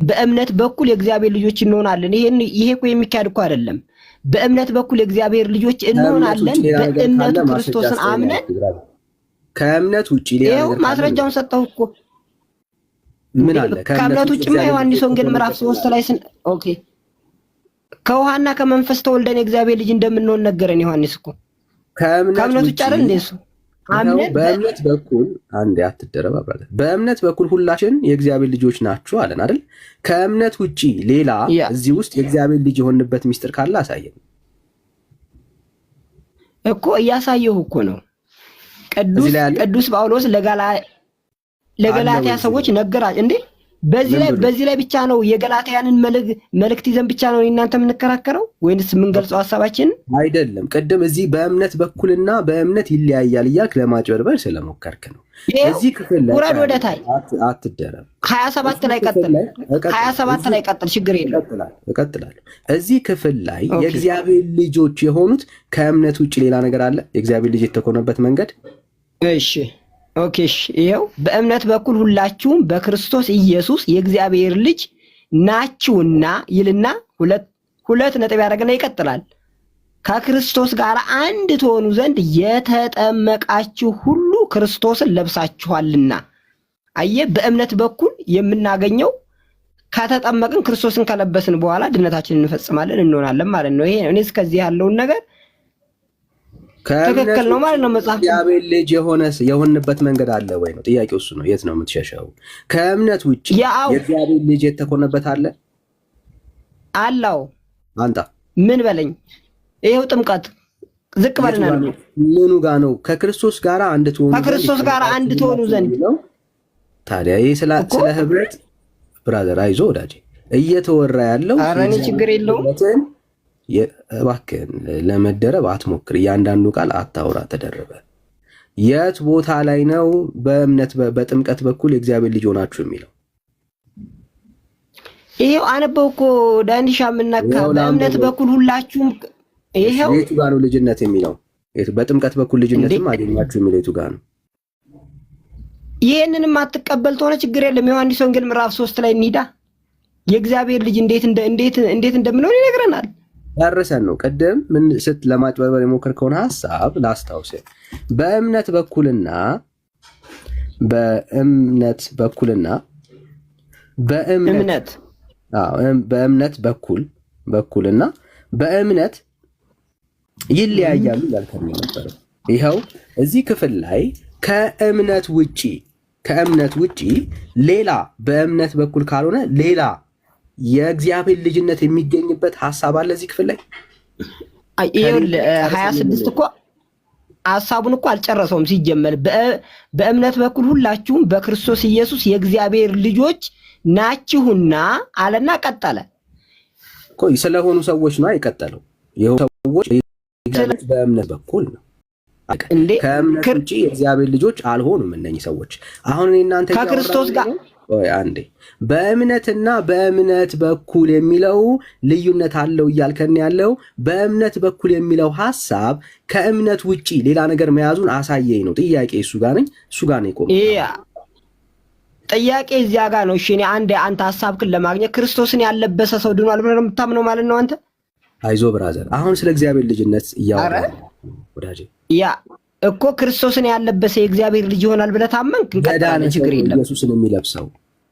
በእምነት በኩል የእግዚአብሔር ልጆች እንሆናለን። ይሄ እኮ የሚካድ እኮ አይደለም። በእምነት በኩል የእግዚአብሔር ልጆች እንሆናለን። በእምነቱ ክርስቶስን አምነን ከእምነት ውጪ ሌላ ነገር ማስረጃውን ሰጠሁ እኮ ምን አለ? ከእምነት ውጪማ ዮሐንስ ወንጌል ምዕራፍ 3 ላይ ኦኬ ከውሃና ከመንፈስ ተወልደን የእግዚአብሔር ልጅ እንደምንሆን ነገረን ዮሐንስ እኮ። ከእምነት ውጪ አይደል እንደሱ አምነን በእምነት በኩል አንዴ አትደረባ ብራዘር። በእምነት በኩል ሁላችን የእግዚአብሔር ልጆች ናችሁ አለን አይደል? ከእምነት ውጪ ሌላ እዚህ ውስጥ የእግዚአብሔር ልጅ የሆንበት ሚስጥር ካለ አሳየን እኮ። እያሳየሁ እኮ ነው። ቅዱስ ጳውሎስ ለገላትያ ሰዎች ነገራቸው እንዴ። በዚህ ላይ ብቻ ነው የገላትያንን መልእክት ይዘን ብቻ ነው እናንተ የምንከራከረው ወይንስ የምንገልጸው ሐሳባችንን? አይደለም። ቅድም እዚህ በእምነት በኩልና በእምነት ይለያያል እያልክ ለማጭበርበር ስለሞከርክ ነው። እዚህ ክፍል ላይ ወራድ ወደ ታይ አትደረም። 27 ላይ ቀጥል፣ ችግር የለም እቀጥላለሁ። እዚህ ክፍል ላይ የእግዚአብሔር ልጆች የሆኑት ከእምነት ውጭ ሌላ ነገር አለ? የእግዚአብሔር ልጅ የተኮነበት መንገድ እሺ ኦኬ ይኸው በእምነት በኩል ሁላችሁም በክርስቶስ ኢየሱስ የእግዚአብሔር ልጅ ናችሁና ይልና ሁለት ነጥብ ያደርግና ይቀጥላል። ከክርስቶስ ጋር አንድ ትሆኑ ዘንድ የተጠመቃችሁ ሁሉ ክርስቶስን ለብሳችኋልና። አየህ፣ በእምነት በኩል የምናገኘው ከተጠመቅን ክርስቶስን ከለበስን በኋላ ድነታችንን እንፈጽማለን እንሆናለን ማለት ነው። ይሄ እኔ እስከዚህ ያለውን ነገር ትክክል ነው ማለት ነው። መጽሐፍ የእግዚአብሔር ልጅ የሆንበት መንገድ አለ ወይ ነው ጥያቄው። እሱ ነው። የት ነው የምትሸሸው? ከእምነት ውጭ የእግዚአብሔር ልጅ የተኮነበት አለ? አላው አንተ ምን በለኝ። ይሄው ጥምቀት ዝቅ በልና ነው። ምኑ ጋር ነው? ከክርስቶስ ጋር አንድ ትሆኑ ዘንድ ነው። ታዲያ ይሄ ስለ ህብረት ብራዘር፣ አይዞ ወዳጄ፣ እየተወራ ያለው ኧረ እኔ ችግር የለውም። እባክህን ለመደረብ አትሞክር። እያንዳንዱ ቃል አታውራ ተደረበ። የት ቦታ ላይ ነው በእምነት በጥምቀት በኩል የእግዚአብሔር ልጅ ሆናችሁ የሚለው? ይሄው አነበው እኮ ዳንሻ ምናካ በእምነት በኩል ሁላችሁም። ይሄው የቱ ጋር ነው ልጅነት የሚለው? በጥምቀት በኩል ልጅነትም አገኛችሁ የሚለው የቱ ጋር ነው? ይሄንንም አትቀበል ተሆነ ችግር የለም። ዮሐንስ ወንጌል ምዕራፍ 3 ላይ እንሂዳ። የእግዚአብሔር ልጅ እንዴት እንደምንሆን ይነግረናል። ያረሰን ነው። ቅድም ምን ለማጭበርበር የሞከርከውን ሐሳብ ላስታውስ። በእምነት በኩልና በእምነት በኩልና በእምነት በኩልና በእምነት ይለያያሉ ያልከኝ ነበር። ይኸው እዚህ ክፍል ላይ ከእምነት ውጪ ሌላ በእምነት በኩል ካልሆነ ሌላ የእግዚአብሔር ልጅነት የሚገኝበት ሐሳብ አለ እዚህ ክፍል ላይ። ይኸውልህ 26 እኮ ሐሳቡን እኮ አልጨረሰውም ሲጀመር። በእምነት በኩል ሁላችሁም በክርስቶስ ኢየሱስ የእግዚአብሔር ልጆች ናችሁና አለና ቀጠለ እኮ። ስለሆኑ ሰዎች ነው የቀጠለው። ይኸው ሰዎች በእምነት በኩል ነው። ከእምነት ውጪ የእግዚአብሔር ልጆች አልሆኑም እነኚህ ሰዎች። አሁን እናንተ ከክርስቶስ ጋር አንዴ በእምነትና በእምነት በኩል የሚለው ልዩነት አለው እያልከን ያለው በእምነት በኩል የሚለው ሐሳብ ከእምነት ውጪ ሌላ ነገር መያዙን አሳየኝ ነው ጥያቄ። እሱ ጋር ነው የቆመው ጥያቄ እዚያ ጋር ነው። እሺ እኔ አንተ ሐሳብክን ለማግኘት ክርስቶስን ያለበሰ ሰው ድኗል ብለህ ነው የምታምነው ማለት ነው አንተ? አይዞ ብራዘር፣ አሁን ስለ እግዚአብሔር ልጅነት እያወራህ ወዳጄ። ያ እኮ ክርስቶስን ያለበሰ የእግዚአብሔር ልጅ ይሆናል ብለህ ታመንክ፣ እንቀጥላለን፣ ችግር የለም። ኢየሱስን የሚለብሰው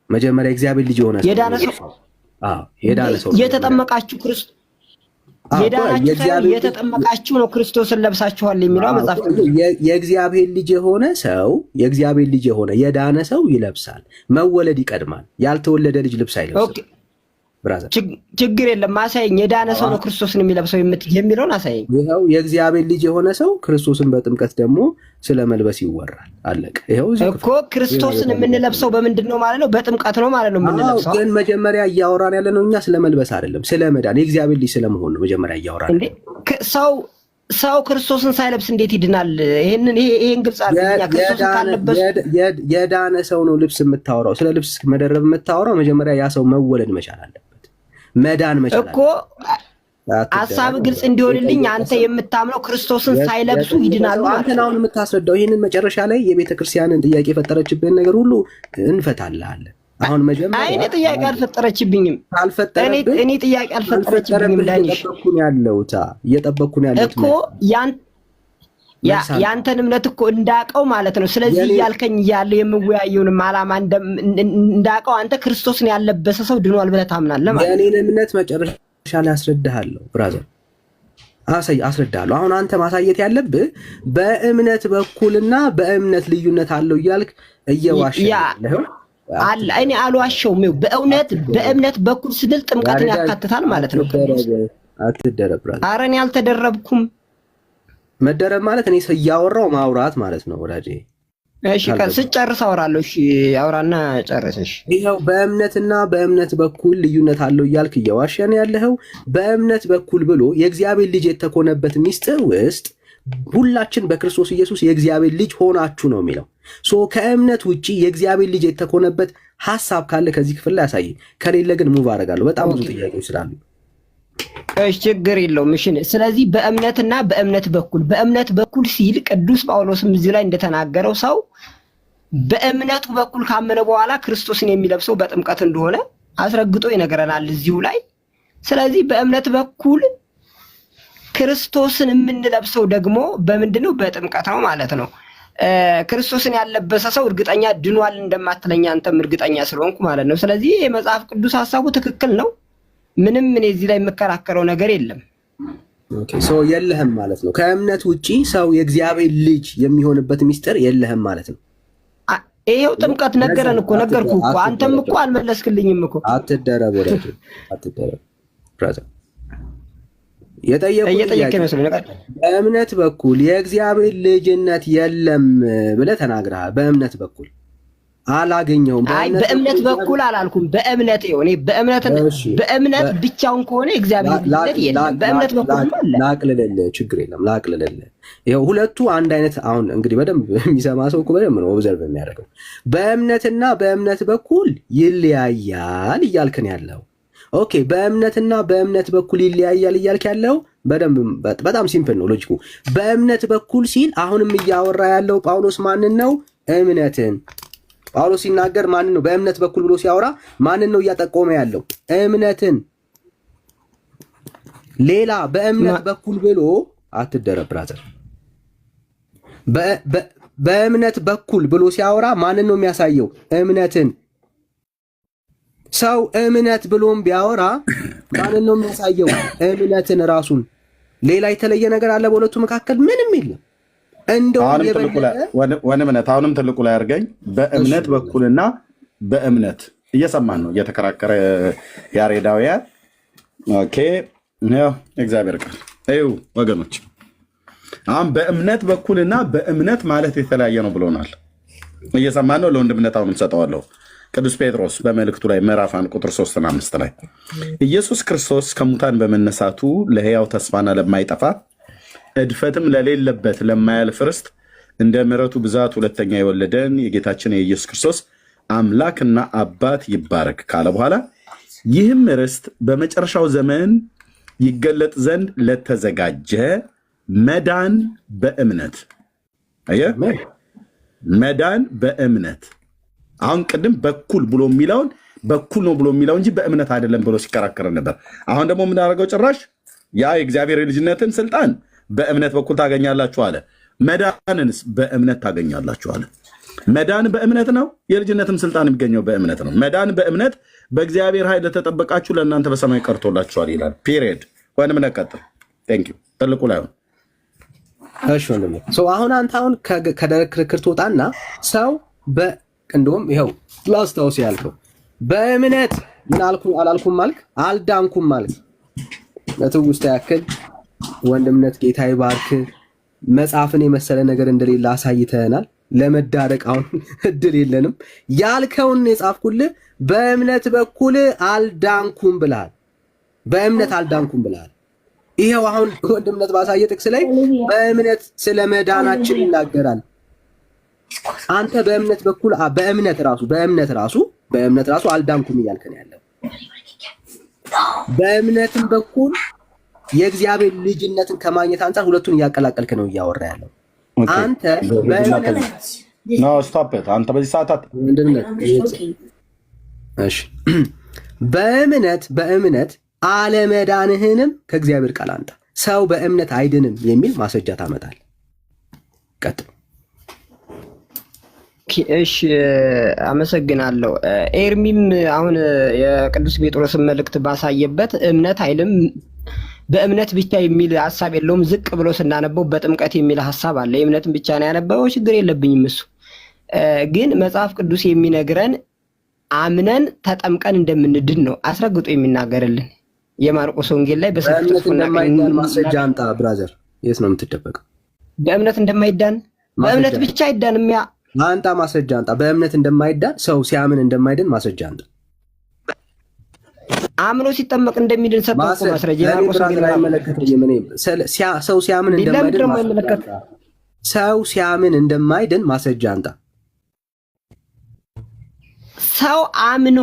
መጀመሪያ እግዚአብሔር ልጅ የሆነ የዳነ ሰው የተጠመቃችሁ ክርስቶስ የተጠመቃችሁ ነው ክርስቶስን ለብሳችኋል የሚለው መጽሐፍ የእግዚአብሔር ልጅ የሆነ የዳነ ሰው ይለብሳል። መወለድ ይቀድማል። ያልተወለደ ልጅ ልብስ አይለብስም። ብራዘር ችግር የለም፣ አሳየኝ። የዳነ ሰው ነው ክርስቶስን የሚለብሰው የሚለውን አሳየኝ። ይኸው የእግዚአብሔር ልጅ የሆነ ሰው ክርስቶስን በጥምቀት ደግሞ ስለ መልበስ ይወራል። አለቀ። ይኸው እኮ ክርስቶስን የምንለብሰው በምንድን ነው ማለት ነው? በጥምቀት ነው ማለት ነው የምንለብሰው። ግን መጀመሪያ እያወራን ያለ ነው እኛ ስለ መልበስ አይደለም፣ ስለ መዳን የእግዚአብሔር ልጅ ስለመሆን ነው መጀመሪያ እያወራን። ሰው ክርስቶስን ሳይለብስ እንዴት ይድናል? ይሄን ግልጽ አድርገኛ። ክርስቶስን ካልለበሱ የዳነ ሰው ነው ልብስ የምታወራው። ስለ ልብስ መደረብ የምታወራው መጀመሪያ ያ ሰው መወለድ መቻል አለበት፣ መዳን መቻል እኮ። ሐሳብ ግልጽ እንዲሆንልኝ አንተ የምታምነው ክርስቶስን ሳይለብሱ ይድናሉ ማለት ነው። አንተ አሁን የምታስረዳው ይሄንን መጨረሻ ላይ የቤተ ክርስቲያንን ጥያቄ የፈጠረችብህን ነገር ሁሉ እንፈታልሃለን። አሁን መጀመሪያ እኔ ጥያቄ አልፈጠረችብኝም። እኔ ጥያቄ አልፈጠረችብኝም። ዳንሽ እየጠበቅኩ ነው ያለሁት እኮ ያንተን እምነት እኮ እንዳቀው ማለት ነው። ስለዚህ እያልከኝ እያለው የምወያየውንም ዓላማ እንዳቀው አንተ ክርስቶስን ያለበሰ ሰው ድኗል ብለህ ታምናለህ ማለት ነው። የኔን እምነት መጨረሻ ላይ አስረዳሃለሁ ብራዘር፣ አስረዳሃለሁ። አሁን አንተ ማሳየት ያለብህ በእምነት በኩልና በእምነት ልዩነት አለው እያልክ እየዋሸህ አለ። እኔ አልዋሸውም። በእምነት በኩል ስድል ጥምቀትን ያካትታል ማለት ነው። አትደረብ ብራዘር። ኧረ እኔ አልተደረብኩም። መደረብ ማለት እኔ እያወራው ማውራት ማለት ነው ወዳጄ። እሺ ስጨርስ አወራለሁ። እሺ አውራና ጨርሰሽ። ይኸው በእምነትና በእምነት በኩል ልዩነት አለው እያልክ እየዋሸን ያለኸው በእምነት በኩል ብሎ የእግዚአብሔር ልጅ የተኮነበት ሚስጥር ውስጥ ሁላችን በክርስቶስ ኢየሱስ የእግዚአብሔር ልጅ ሆናችሁ ነው የሚለው። ከእምነት ውጪ የእግዚአብሔር ልጅ የተኮነበት ሐሳብ ካለ ከዚህ ክፍል ላይ ያሳይ። ከሌለ ግን ሙቭ አደርጋለሁ። በጣም ብዙ ጥያቄዎች ስላሉ እሺ ችግር የለውም። እሺ ስለዚህ በእምነትና በእምነት በኩል ሲል ቅዱስ ጳውሎስም እዚህ ላይ እንደተናገረው ሰው በእምነቱ በኩል ካመነ በኋላ ክርስቶስን የሚለብሰው በጥምቀት እንደሆነ አስረግጦ ይነግረናል እዚሁ ላይ። ስለዚህ በእምነት በኩል ክርስቶስን የምንለብሰው ደግሞ በምንድነው? በጥምቀት ነው ማለት ነው። ክርስቶስን ያለበሰ ሰው እርግጠኛ ድኗል እንደማትለኝ አንተም እርግጠኛ ስለሆንኩ ማለት ነው። ስለዚህ የመጽሐፍ ቅዱስ ሐሳቡ ትክክል ነው። ምንም እኔ እዚህ ላይ የምከራከረው ነገር የለም። ኦኬ የለህም ማለት ነው። ከእምነት ውጪ ሰው የእግዚአብሔር ልጅ የሚሆንበት ሚስጥር የለህም ማለት ነው። ይሄው ጥምቀት ነገረን እኮ ነገርኩህ እኮ አንተም እኮ አልመለስክልኝም እኮ። አትደረብ ወዳጅ አትደረብ ብራዘር። የጠየቁት በእምነት በኩል የእግዚአብሔር ልጅነት የለም ብለህ ተናግረሃል። በእምነት በኩል አላገኘውም። በእምነት በኩል አላልኩም። በእምነት እኔ በእምነት ብቻውን ከሆነ እግዚአብሔር ልጅነት የለም። በእምነት በኩል አለ። ላቅልልልህ፣ ችግር የለም ላቅልልልህ። ይኸው ሁለቱ አንድ አይነት። አሁን እንግዲህ በደንብ የሚሰማ ሰው እኮ በደንብ ነው ኦብዘርቭ የሚያደርገው። በእምነትና በእምነት በኩል ይለያያል እያልክን ያለው ኦኬ። በእምነትና በእምነት በኩል ይለያያል እያልክ ያለው በጣም ሲምፕል ነው ሎጂኩ። በእምነት በኩል ሲል አሁንም እያወራ ያለው ጳውሎስ ማንን ነው? እምነትን። ጳውሎስ ሲናገር ማንን ነው? በእምነት በኩል ብሎ ሲያወራ ማንን ነው እያጠቆመ ያለው? እምነትን። ሌላ በእምነት በኩል ብሎ አትደረብ ብራዘር። በእምነት በኩል ብሎ ሲያወራ ማንን ነው የሚያሳየው? እምነትን። ሰው እምነት ብሎም ቢያወራ ማንን ነው የሚያሳየው? እምነትን ራሱን። ሌላ የተለየ ነገር አለ በሁለቱ መካከል? ምንም የለም። እንደውም አሁንም ትልቁ ላይ አድርገኝ። በእምነት በኩልና በእምነት እየሰማን ነው እየተከራከረ ያሬዳውያን። ኦኬ እግዚአብሔር ቃል ይኸው ወገኖች፣ አሁን በእምነት በኩልና በእምነት ማለት የተለያየ ነው ብሎናል። እየሰማን ነው። ለወንድምነት አሁንም ሰጠዋለሁ። ቅዱስ ጴጥሮስ በመልእክቱ ላይ ምዕራፍ 1 ቁጥር 3 እና 5 ላይ ኢየሱስ ክርስቶስ ከሙታን በመነሳቱ ለሕያው ተስፋና ለማይጠፋ እድፈትም ለሌለበት ለማያልፍ ርስት እንደ ምሕረቱ ብዛት ሁለተኛ የወለደን የጌታችን የኢየሱስ ክርስቶስ አምላክና አባት ይባረክ ካለ በኋላ ይህም ርስት በመጨረሻው ዘመን ይገለጥ ዘንድ ለተዘጋጀ መዳን በእምነት መዳን በእምነት። አሁን ቅድም በኩል ብሎ የሚለውን በኩል ነው ብሎ የሚለው እንጂ በእምነት አይደለም ብሎ ሲከራከር ነበር። አሁን ደግሞ የምናደርገው ጭራሽ ያ የእግዚአብሔር የልጅነትን ስልጣን በእምነት በኩል ታገኛላችሁ አለ። መዳንንስ በእምነት ታገኛላችሁ አለ። መዳን በእምነት ነው። የልጅነትም ስልጣን የሚገኘው በእምነት ነው። መዳን በእምነት በእግዚአብሔር ኃይል ለተጠበቃችሁ ለእናንተ በሰማይ ቀርቶላችኋል ይላል። ፒሪየድ። ወይንም ነቀጥል። ቴንክ ዩ። ትልቁ ላይ ሆን እሺ ወንድሜ፣ አሁን አንተ አሁን ከደረቅ ክርክር ትወጣና ሰው እንደውም ይኸው ላስታውስ ያልከው በእምነት ምን አላልኩም ማልክ አልዳንኩም ማልክ ለትውስታ ያክል ወንድምነት ጌታ ይባርክ። መጽሐፍን የመሰለ ነገር እንደሌለ አሳይተናል። ለመዳረቅ አሁን እድል የለንም። ያልከውን የጻፍኩልህ በእምነት በኩል አልዳንኩም ብለሃል። በእምነት አልዳንኩም ብለሃል። ይኸው አሁን ወንድምነት ባሳየ ጥቅስ ላይ በእምነት ስለ መዳናችን ይናገራል። አንተ በእምነት በኩል በእምነት ራሱ አልዳንኩም እያልክ ነው ያለው። በእምነትም በኩል የእግዚአብሔር ልጅነትን ከማግኘት አንጻር ሁለቱን እያቀላቀልክ ነው እያወራ ያለው አንተ። አንተ በዚህ ሰዓታት በእምነት አለመዳንህንም ከእግዚአብሔር ቃል አንተ ሰው በእምነት አይድንም የሚል ማስረጃ ታመጣል። ቀጥል። እሺ አመሰግናለሁ። ኤርሚም አሁን የቅዱስ ጴጥሮስን መልእክት ባሳየበት እምነት አይልም በእምነት ብቻ የሚል ሐሳብ የለውም። ዝቅ ብሎ ስናነበው በጥምቀት የሚል ሐሳብ አለ። የእምነትን ብቻ ነው ያነበበው። ችግር የለብኝም እሱ። ግን መጽሐፍ ቅዱስ የሚነግረን አምነን ተጠምቀን እንደምንድን ነው አስረግጦ የሚናገርልን። የማርቆስ ወንጌል ላይ በሰፊው ማስረጃ አንጣ ብራዘር። የት ነው የምትደበቀው? በእምነት እንደማይዳን በእምነት ብቻ አይዳንም። ያ አንጣ ማስረጃ አንጣ። በእምነት እንደማይዳን ሰው ሲያምን እንደማይድን ማስረጃ አንጣ። አምኖ ሲጠመቅ እንደሚድን ሰጠው እኮ ማስረጃ። የማርቆስ ወንጌል ሰው ሲያምን እንደማይድን ሰው ሲያምን እንደማይድን ማስረጃ አንጣ። ሰው አምኖ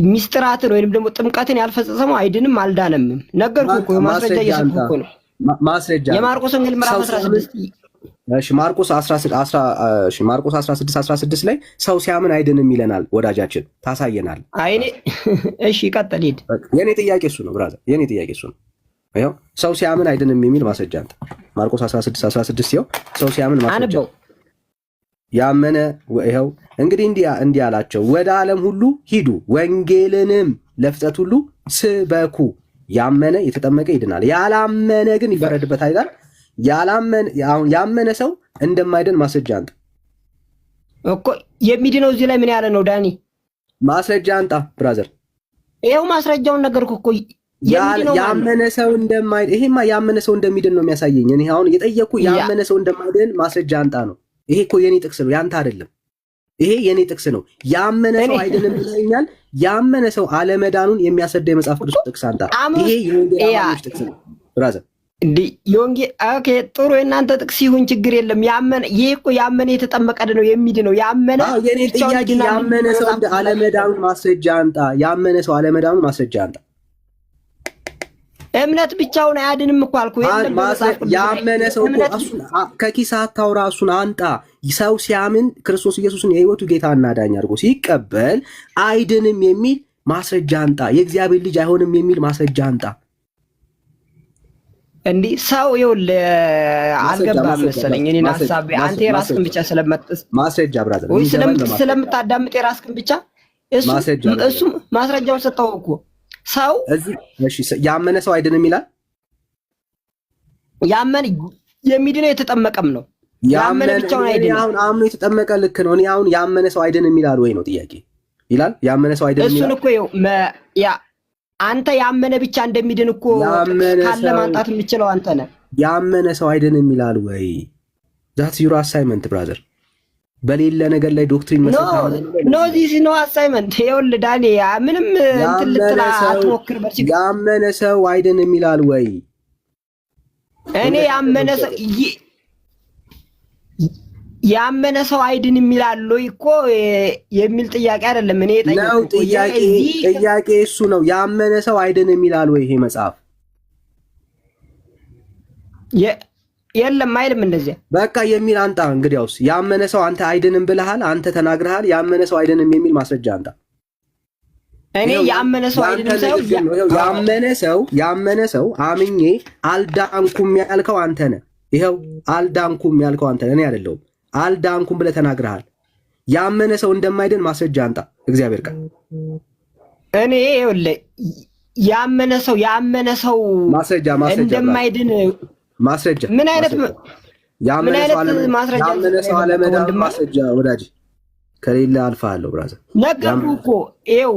ሚስጥራትን ወይንም ደግሞ ጥምቀትን ያልፈጸመው አይድንም አልዳነም። ነገርኩህ እኮ ማስረጃ እየሰጠሁህ እኮ ነው። ማስረጃ የማርቆስ ወንጌል ምዕራፍ 16 እሺ ማርቆስ 16 ላይ ሰው ሲያምን አይድንም ይለናል። ወዳጃችን ታሳየናል። አይኔ እሺ ቀጥል ሂድ። የኔ ጥያቄ እሱ ነው ብራዘር፣ የኔ ጥያቄ እሱ ነው። ይኸው ሰው ሲያምን አይድንም የሚል ማስረጃ አንተ ማርቆስ 16 ይኸው ሰው ሲያምን ማስረጃ አንበው ያመነ ይኸው እንግዲህ እንዲህ አላቸው፣ ወደ ዓለም ሁሉ ሂዱ ወንጌልንም ለፍጥረት ሁሉ ስበኩ። ያመነ የተጠመቀ ይድናል፣ ያላመነ ግን ይፈረድበታል ይላል። ያመነ ሰው እንደማይድን ማስረጃ አንጣ እኮ። የሚድነው እዚህ ላይ ምን ያለ ነው ዳኒ? ማስረጃ አንጣ ብራዘር። ይኸው ማስረጃውን ነገርኩህ እኮ። ያመነ ሰው እንደማይድን፣ ይሄማ ያመነ ሰው እንደሚድን ነው የሚያሳየኝ። እኔ አሁን የጠየኩህ ያመነ ሰው እንደማይድን ማስረጃ አንጣ ነው። ይሄ እኮ የኔ ጥቅስ ነው፣ ያንተ አይደለም። ይሄ የኔ ጥቅስ ነው። ያመነ ሰው አይድንም ብለኛል። ያመነ ሰው አለመዳኑን የሚያስረዳ የመጽሐፍ ቅዱስ ጥቅስ አንጣ። ይሄ የወንጌል ጥቅስ ነው ብራዘር። የወንጌል ኦኬ፣ ጥሩ የእናንተ ጥቅስ ይሁን ችግር የለም። ያመነ ይሄ እኮ ያመነ የተጠመቀ ነው የሚድነው። ያመነ የኔ ጥያቄ ያመነ ሰው አለመዳኑን ማስረጃ አንጣ። ያመነ ሰው አለመዳኑን ማስረጃ አንጣ። እምነት ብቻውን አያድንም እኮ አልኩ። ያመነ ሰው እኮ ከኪስ አታውራ፣ እሱን አንጣ። ሰው ሲያምን ክርስቶስ ኢየሱስን የሕይወቱ ጌታና ዳኛ አድርጎ ሲቀበል አይድንም የሚል ማስረጃ አንጣ። የእግዚአብሔር ልጅ አይሆንም የሚል ማስረጃ አንጣ። እንዲህ ሰው ይኸውልህ አልገባም መሰለኝ እኔን ሐሳብ። አንተ የራስህን ብቻ ማስረጃ ብራዘር ወይ ስለምታዳምጥ የራስህን ብቻ እሱ ማስረጃውን ሰጠው እኮ። ሰው እሺ ያመነ ሰው አይድንም ይላል። ያመነ የሚድነው የተጠመቀም ነው። ያመነ ብቻውን አይድንም። አሁን አምኖ የተጠመቀ ልክ ነው። እኔ አሁን ያመነ ሰው አይድንም ይላል ወይ ነው ጥያቄ? ይላል ያመነ ሰው አይድንም ይላል። እሱን እኮ ያ አንተ ያመነ ብቻ እንደሚድን እኮ ካለ ማንጣት የምችለው አንተ ነህ። ያመነ ሰው አይድንም ይላል ወይ? ዛትስ ዩር አሳይመንት ብራዘር። በሌለ ነገር ላይ ዶክትሪን መስራት ኖ ዚስ ኖ አሳይመንት። ይኸውልህ ዳኒ ምንም እንትን ልትላ አትሞክር። በርቺ። ያመነ ሰው አይድንም ይላል ወይ? እኔ ያመነ ሰው አይድንም ይላል ወይ እኮ የሚል ጥያቄ አይደለም። እኔ ጥያቄ እሱ ነው። ያመነ ሰው አይድንም ይላል ወይ ይሄ መጽሐፍ? የለም አይልም እንደዚያ። በቃ የሚል አንጣ። እንግዲያውስ ያመነ ሰው አንተ አይድንም ብለሃል፣ አንተ ተናግረሃል። ያመነ ሰው አይድንም የሚል ማስረጃ አንጣ። እኔ ያመነ ሰው አይድንም ሳይሆን ያመነ ሰው አምኜ አልዳንኩም ያልከው አንተ ነህ። ይኸው አልዳንኩም ያልከው አንተ ነህ፣ እኔ አይደለሁም። አልዳንኩም ብለህ ተናግረሃል። ያመነ ሰው እንደማይድን ማስረጃ አንጣ። እግዚአብሔር ቃል እኔ ይኸውልህ ያመነ ሰው ማስረጃ እንደማይድን ማስረጃ ምን አይነት ማስረጃ? ያመነ ሰው አለመዳን ማስረጃ ወዳጅ ከሌለ አልፋለሁ ብራዘር። ነገርኩህ እኮ ይኸው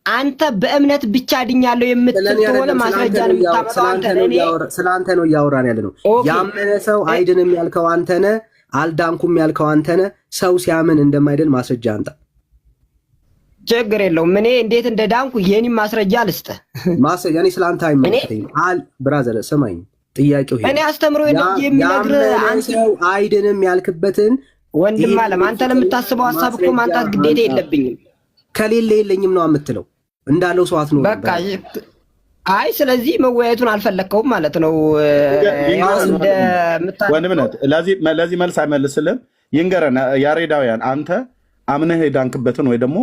አንተ በእምነት ብቻ ድኛለሁ የምትል ከሆነ ማስረጃን የምታመጣው አንተ ነህ። ስለአንተ ነው እያወራን ያለ ነው። ያመነ ሰው አይድንም ያልከው አንተ ነህ። አልዳንኩም ያልከው አንተ ነህ። ሰው ሲያምን እንደማይድን ማስረጃ አንጣ። ችግር የለውም። እኔ እንዴት እንደዳንኩ የኔም ማስረጃ ልስጥህ። ማስረጃ እኔ ስለአንተ አይመለከተኝም። ብራዘር ስማኝ፣ ጥያቄው እኔ አስተምሮ የሚነግርህ አንተ ሰው አይድንም ያልክበትን ወንድም አለም አንተ ለምታስበው ሐሳብ እኮ ማንጣት ግዴታ የለብኝም። ከሌለ የለኝም ነው የምትለው። እንዳለው ሰው አትኖር። በቃ አይ ስለዚህ መወያየቱን አልፈለከውም ማለት ነው። ወንድምነት ለዚህ መልስ አይመልስልም። ይንገረን ያሬዳውያን፣ አንተ አምነህ የዳንክበትን ወይ ደግሞ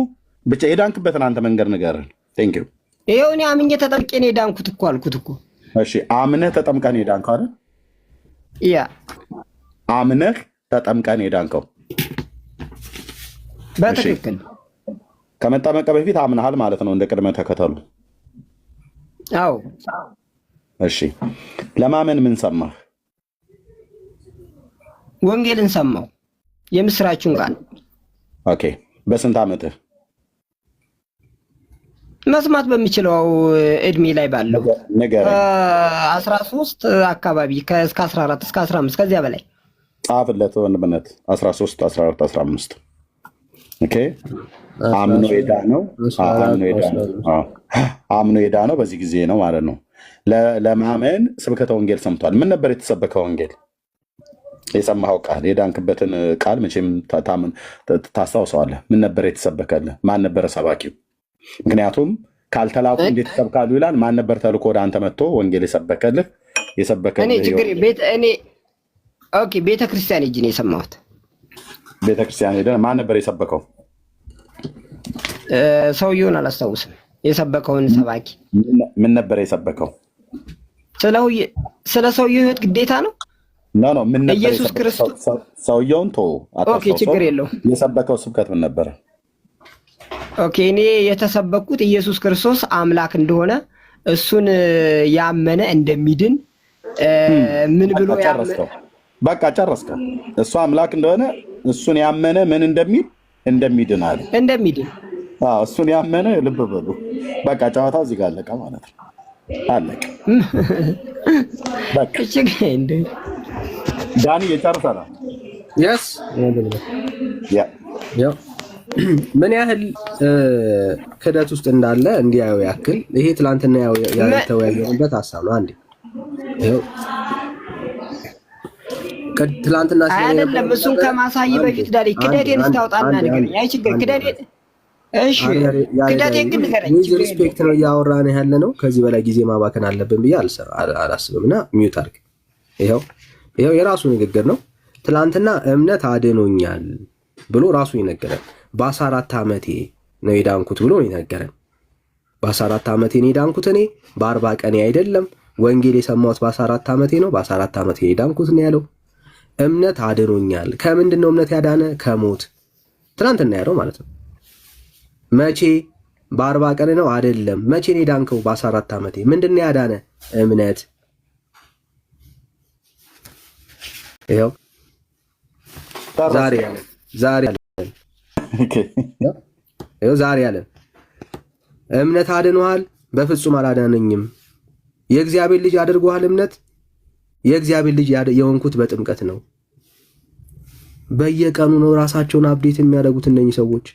ብቻ የዳንክበትን አንተ መንገድ ንገረን። ቴንክ ዩ። ይኸው እኔ አምኜ ተጠምቄ ነው የዳንኩት እኮ አልኩት እኮ። እሺ አምነህ ተጠምቀህ ነው የዳንከው አይደል? ያ አምነህ ተጠምቀህ ነው የዳንከው በትክክል። ከመጠመቀ በፊት አምነሃል ማለት ነው፣ እንደ ቅድመ ተከተሉ። አዎ። እሺ ለማመን ምን ሰማህ? ወንጌልን ሰማው፣ የምስራቹን ቃል። ኦኬ። በስንት ዓመትህ? መስማት በሚችለው እድሜ ላይ ባለው ነገር 13 አካባቢ እስከ 14 እስከ 15 ከዚያ በላይ ጻፍለት ወንድምነት። 13 14 15 ኦኬ። አምኖ የዳነው በዚህ ጊዜ ነው ማለት ነው። ለማመን ስብከተ ወንጌል ሰምቷል። ምን ነበር የተሰበከ ወንጌል? የሰማኸው ቃል የዳንክበትን ቃል መቼም ታስታውሰዋለህ። ምን ነበር የተሰበከልህ? ማን ነበረ ሰባኪው? ምክንያቱም ካልተላኩ እንዴት ይሰብካሉ ይላል። ማን ነበር ተልኮ ወደ አንተ መጥቶ ወንጌል የሰበከልህ? ቤተክርስቲያን ሂጅ ነው የሰማሁት። ቤተክርስቲያን ሄደህ ማን ነበር የሰበከው? ሰውየውን አላስታውስም። የሰበከውን ሰባኪ ምን ነበር የሰበከው? ስለ ሰውየው ህይወት ግዴታ ነው። ምን ነበር ኢየሱስ ክርስቶስ? ሰውየውን ኦኬ፣ ችግር የለውም። የሰበከው ስብከት ምን ነበረ? ኦኬ፣ እኔ የተሰበኩት ኢየሱስ ክርስቶስ አምላክ እንደሆነ እሱን ያመነ እንደሚድን ምን ብሎ ጨረስከው? በቃ ጨረስከው። እሱ አምላክ እንደሆነ እሱን ያመነ ምን እንደሚድን አለ። እንደሚድን እሱን ያመነ ልብ በሉ። በቃ ጨዋታው እዚህ ጋር አለቀ ማለት ነው። አለቀ በቃ። ዳኒ የጨርሰናል። የስ ምን ያህል ክደት ውስጥ እንዳለ እንዲያዩ ያክል ይሄ ትላንትና ያልተወያየንበት ሀሳብ ነው። አንዴ ትላንትና አይደለም እሱን ከማሳይ በፊት ዳኒ ክደቴን ስታውጣና ንገረኝ። አይ ችግር ክደቴን እሺ፣ ክደቴን ግን ንገረኝ። ሪስፔክት ነው እያወራን ያለ ነው። ከዚህ በላይ ጊዜ ማባከን አለብን ብዬ አላስብም። እና ሚዩት አድርግ። ይኸው የራሱ ንግግር ነው። ትላንትና እምነት አድኖኛል ብሎ ራሱ ይነገረን። በ14 ዓመቴ ነው የዳንኩት ብሎ ይነገረን። በ14 ዓመቴ ነው የዳንኩት እኔ በ40 ቀኔ አይደለም። ወንጌል የሰማሁት በ14 ዓመቴ ነው። በ14 ዓመቴ የዳንኩት ነው ያለው። እምነት አድኖኛል። ከምንድን ነው እምነት ያዳነ? ከሞት። ትናንትና ያለው ማለት ነው። መቼ? በ40 ቀን ነው አይደለም። መቼ ነው የዳንከው? በ14 ዓመቴ። ምንድን ነው ያዳነ? እምነት። ይኸው ዛሬ ያለ እምነት አድኖሃል፣ በፍጹም አላዳነኝም። የእግዚአብሔር ልጅ አድርጎሃል እምነት። የእግዚአብሔር ልጅ የሆንኩት በጥምቀት ነው። በየቀኑ ነው ራሳቸውን አብዴት የሚያደርጉት እነኚህ ሰዎች።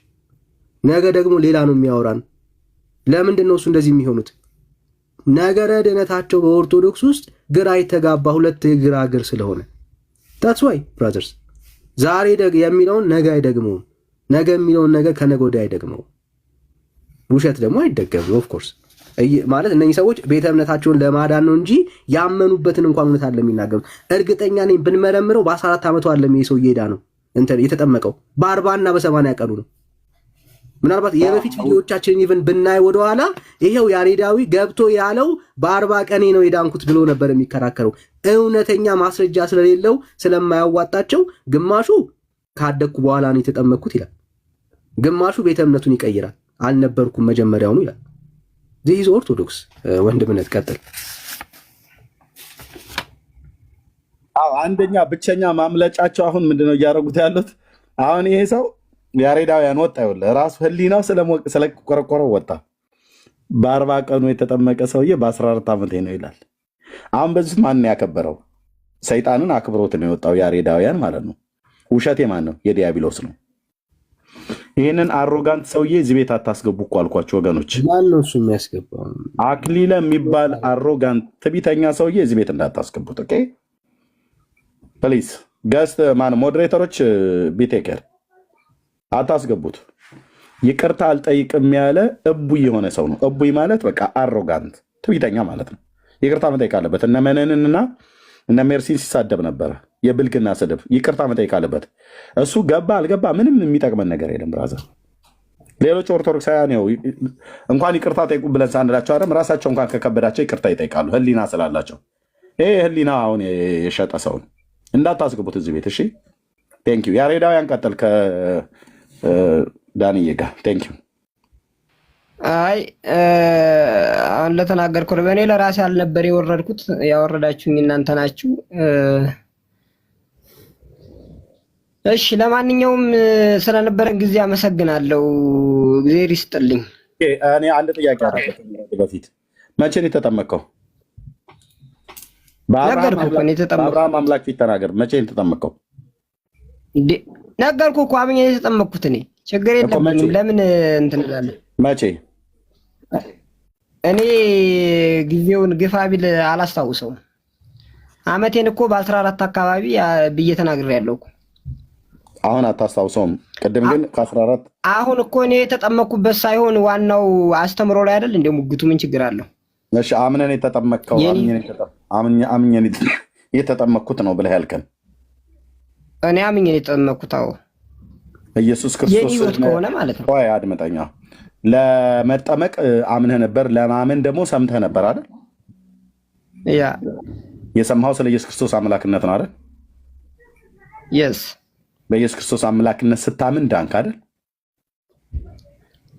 ነገ ደግሞ ሌላ ነው የሚያወራን። ለምንድን ነው እሱ እንደዚህ የሚሆኑት? ነገረ ድነታቸው በኦርቶዶክስ ውስጥ ግራ የተጋባ ሁለት ግራግር ስለሆነ that's why brothers ዛሬ የሚለውን ነገ አይደግመውም። ነገ የሚለውን ነገ ከነገ ወዲያ አይደግመውም። ውሸት ደግሞ አይደገምም። ኦፍ ኮርስ ማለት እነኚህ ሰዎች ቤተ እምነታቸውን ለማዳን ነው እንጂ ያመኑበትን እንኳን እውነት አለ የሚናገሩት። እርግጠኛ ነኝ ብንመረምረው በ14 ዓመቱ አለ ሰው እየሄዳ ነው የተጠመቀው። በ40 እና በ80 ቀኑ ነው። ምናልባት የበፊት ቪዲዮዎቻችንን ኢቭን ብናይ ወደኋላ ይሄው ያሬዳዊ ገብቶ ያለው በ40 ቀኔ ነው የዳንኩት ብሎ ነበር የሚከራከረው። እውነተኛ ማስረጃ ስለሌለው ስለማያዋጣቸው ግማሹ ካደኩ በኋላ ነው የተጠመቅኩት ይላል፣ ግማሹ ቤተ እምነቱን ይቀይራል። አልነበርኩም መጀመሪያውኑ ይላል። ዚስ ኦርቶዶክስ ወንድምነት ቀጥል። አንደኛ ብቸኛ ማምለጫቸው አሁን ምንድነው እያደረጉት ያሉት? አሁን ይሄ ሰው ያሬዳውያን ወጣ ይኸውልህ፣ ራሱ ህሊናው ስለቆረቆረው ወጣ። በ40 ቀኑ የተጠመቀ ሰውዬ በ14 ዓመቴ ነው ይላል። አሁን በዚህ ማን ያከበረው? ሰይጣንን አክብሮት ነው የወጣው ያሬዳውያን ማለት ነው። ውሸት የማን ነው? የዲያብሎስ ነው። ይህንን አሮጋንት ሰውዬ እዚህ ቤት አታስገቡ እኮ አልኳቸው ወገኖች። ማን ነው እሱ የሚያስገባው? አክሊለ የሚባል አሮጋንት ትዕቢተኛ ሰውዬ እዚህ ቤት እንዳታስገቡት። ኦኬ ፕሊዝ ገስት ማን ሞዴሬተሮች ቢቴከር አታስገቡት። ይቅርታ አልጠይቅም ያለ እቡይ የሆነ ሰው ነው። እቡይ ማለት በቃ አሮጋንት ትዕቢተኛ ማለት ነው። ይቅርታ መጠየቅ አለበት። እነ መነንንና እነ ሜርሲን ሲሳደብ ነበረ፣ የብልግና ስድብ። ይቅርታ መጠየቅ አለበት። እሱ ገባ አልገባ ምንም የሚጠቅመን ነገር የለም ብራዘር። ሌሎች ኦርቶዶክሳውያን ው እንኳን ይቅርታ ጠይቁ ብለን ሳንላቸው አይደለም ራሳቸው እንኳን ከከበዳቸው ይቅርታ ይጠይቃሉ፣ ህሊና ስላላቸው። ይሄ ህሊና አሁን የሸጠ ሰው ነው። እንዳታስገቡት እዚህ ቤት እሺ። ቴንኪው። ያሬዳውያን ቀጥል ከዳንዬ ጋር ቴንኪው። አይ አሁን ለተናገርኩ በእኔ ለራሴ አልነበር የወረድኩት፣ ያወረዳችሁኝ እናንተ ናችሁ። እሺ ለማንኛውም ስለነበረን ጊዜ አመሰግናለሁ። እግዚአብሔር ይስጥልኝ። እኔ አንድ ጥያቄ አደረኩት በፊት። መቼ ነው የተጠመቀው? በአብርሃም አምላክ ፊት ተናገር። መቼ ነው የተጠመቀው? ነገርኩህ እኮ አምኜ የተጠመቅኩት እኔ። ችግር የለብኝም። ለምን እንትን እላለሁ? መቼ? እኔ ጊዜውን ግፋ ቢል አላስታውሰውም። አመቴን እኮ በ14 አካባቢ ብዬ ተናግሬያለሁ እኮ። አሁን አታስታውሰውም? ቅድም ግን ከ14 አሁን እኮ እኔ የተጠመቅኩበት ሳይሆን ዋናው አስተምሮ ላይ አይደል እንደ ሙግቱ ምን ችግር አለው? እሺ አምነን የተጠመቅከው አምኘን የተጠመቅኩት ነው ብለህ ያልከን እኔ አምኘን የተጠመቅኩት አዎ ኢየሱስ ክርስቶስ ከሆነ ማለት ነው። ወይ አድመጠኛ ለመጠመቅ አምነህ ነበር፣ ለማመን ደግሞ ሰምተህ ነበር አይደል? ያ የሰማኸው ስለ ኢየሱስ ክርስቶስ አምላክነት ነው አይደል? የስ በኢየሱስ ክርስቶስ አምላክነት ስታምን ዳንክ አይደል?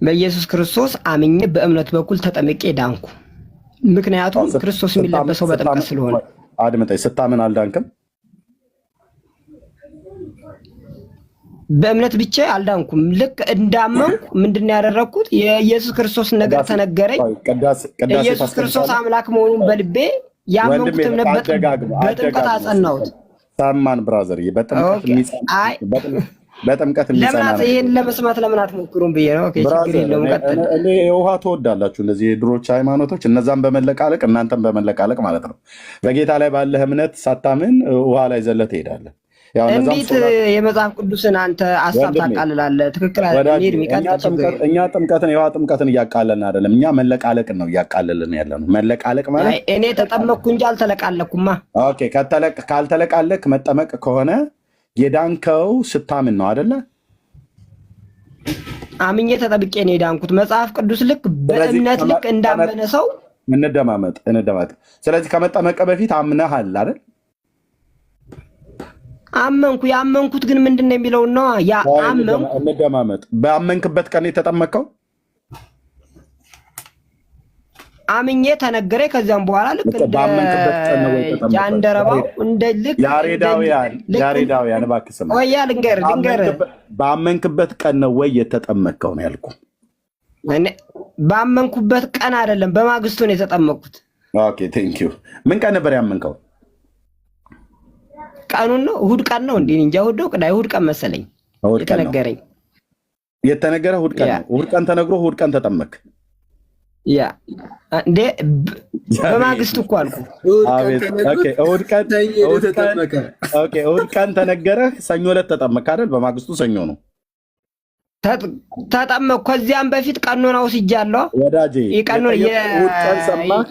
በኢየሱስ ክርስቶስ አምኜ በእምነት በኩል ተጠምቄ ዳንኩ። ምክንያቱም ክርስቶስ የሚለበሰው በጥምቀት ስለሆነ። አድመጠኝ፣ ስታምን አልዳንክም? በእምነት ብቻ አልዳንኩም። ልክ እንዳመንኩ ምንድነው ያደረኩት? የኢየሱስ ክርስቶስ ነገር ተነገረኝ። ኢየሱስ ክርስቶስ አምላክ መሆኑን በልቤ ያመንኩትም ነበር። በጥምቀት አጸናሁት። ሳማን ብራዘር፣ በጥምቀት ለምን ይሄን ለመስማት ለምን አትሞክሩም ብዬ ነው። ኦኬ ችግር የለውም። ቀጥል። እኔ የውሃ ትወዳላችሁ እነዚህ የድሮች ሃይማኖቶች፣ እነዛን በመለቃለቅ እናንተም በመለቃለቅ ማለት ነው። በጌታ ላይ ባለህ እምነት ሳታምን ውሃ ላይ ዘለህ ትሄዳለህ። እንዴት የመጽሐፍ ቅዱስን አንተ ሀሳብ ታቃልላለህ? ትክክል እኛ ጥምቀትን የውሃ ጥምቀትን እያቃለልን አይደለም። እኛ መለቃለቅን ነው እያቃለልን ያለ ነው። መለቃለቅ ማለት እኔ ተጠመቅኩ እንጂ አልተለቃለኩማ። ኦኬ ካልተለቃለቅ መጠመቅ ከሆነ የዳንከው ስታምን ነው አይደለ? አምኜ ተጠብቄ ነው የዳንኩት። መጽሐፍ ቅዱስ ልክ በእምነት ልክ እንዳመነ ሰው እንደማመጥ። ስለዚህ ከመጠመቀ በፊት አምነሃል አይደል? አመንኩ። ያመንኩት ግን ምንድነው የሚለው ነው? ያ አመንኩ። እንደማመጥ በአመንክበት ቀን የተጠመቀው አምኜ ተነገረኝ። ከዛም በኋላ ልክ እንደ ባመንክበት ቀን ነው የተጠመቀው? ጃንደረባው እንደ ልክ ያሬዳውያን እባክህ ስማ። ወያ ልንገር ባመንክበት ቀን ነው ወይ የተጠመቀው ነው ያልኩህ? ባመንኩበት ቀን አይደለም፣ በማግስቱ ነው የተጠመቅኩት። ኦኬ ቴንክ ዩ። ምን ቀን ነበር ያመንከው? ቀኑን ነው እሑድ ቀን ነው እንዴ? እንጃ እሑድ ነው ቅዳሜ፣ እሑድ ቀን መሰለኝ የተነገረኝ። የተነገረ እሑድ ቀን ነው። እሑድ ቀን ተነግሮ እሑድ ቀን ተጠመቅ። ያ እንዴ በማግስቱ እኮ አልኩ። እሑድ ቀን ተነገረህ፣ ሰኞ ዕለት ተጠመቅ አይደል? በማግስቱ ሰኞ ነው ተጠመቅኩ። ከዚያም በፊት ቀኖና ወስጃለሁ ወዳጄ።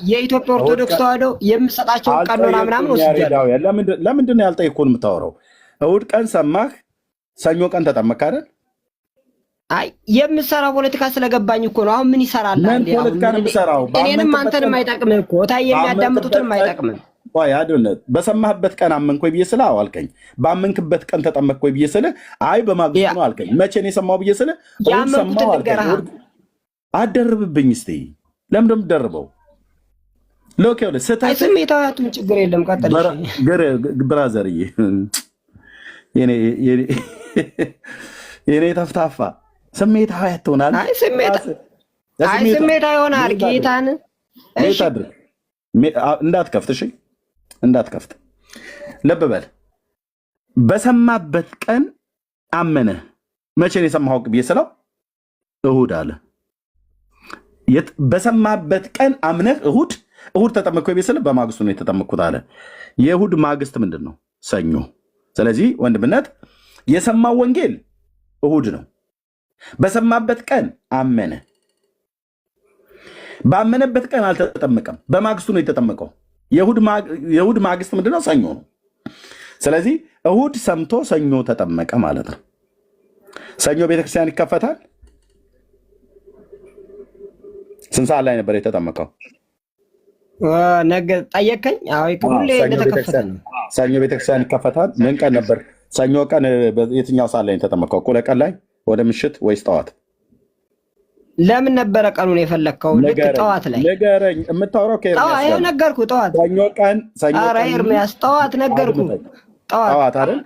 የኢትዮጵያ ኦርቶዶክስ ተዋሕዶ የምሰጣቸውን ቀኖና ምናምን ወስጃለሁ። ለምንድን ነው ያልጠየቅኩህን የምታወራው? እሑድ ቀን ሰማህ፣ ሰኞ ቀን ተጠመቅ አይደል? አይ የምሰራው ፖለቲካ ስለገባኝ እኮ ነው። አሁን ምን ይሰራል? ምን ፖለቲካ ነው የምሰራው? እኔንም አንተንም አይጠቅምም እኮ ታይ፣ የሚያዳምጡትንም አይጠቅምም። ወይ አይደለም። በሰማህበት ቀን አመንክ ወይ ብዬ ስለ አልከኝ። ባመንክበት ቀን ተጠመቅክ ወይ ብዬ ስለ አይ በማግስቱ ነው አልከኝ። መቼ ነው የሰማው ብዬ ስለ ያመንኩትን ልንገርህ። አደርብብኝ እስቲ። ለምን ደም ደርበው ሎክ ያለ አይ ስሜታቱም ችግር የለም። ቀጥል ብራዘርዬ። የኔ ተፍታፋ ስሜታዊ አትሆናል። አይ ስሜታዊ ይሆናል። ጌታን እሺ አድርግ። እንዳትከፍት እሺ፣ እንዳትከፍት። ልብ በል። በሰማበት ቀን አመነ። መቼ ነው የሰማኸው ብዬ ስለው እሑድ አለ። በሰማበት ቀን አምነህ እሑድ ተጠመቅኩ ብዬ ስለው በማግስቱ ነው የተጠመቅኩት አለ። የእሑድ ማግስት ምንድን ነው? ሰኞ። ስለዚህ ወንድምነት የሰማው ወንጌል እሑድ ነው። በሰማበት ቀን አመነ። ባመነበት ቀን አልተጠመቀም፣ በማግስቱ ነው የተጠመቀው። የእሑድ ማግስት ምንድነው? ሰኞ ነው። ስለዚህ እሑድ ሰምቶ ሰኞ ተጠመቀ ማለት ነው። ሰኞ ቤተክርስቲያን ይከፈታል። ስንት ሰዓት ላይ ነበር የተጠመቀው? ነገ ጠየቀኝ። አዎ ሁሌ እንደተከፈተ ነው። ሰኞ ቤተክርስቲያን ይከፈታል። ምን ቀን ነበር? ሰኞ ቀን የትኛው ሰዓት ላይ የተጠመቀው? እኩለ ቀን ላይ ወደ ምሽት ወይስ ጠዋት? ለምን ነበረ ቀኑን የፈለግከው? ልክ ጠዋት ላይ ንገረኝ። የምታወራው ጠዋት ነገርኩ። ጠዋት ሰኞ ቀን ኧረ ኤርሚያስ ጠዋት ነገርኩ። ጠዋት አይደል?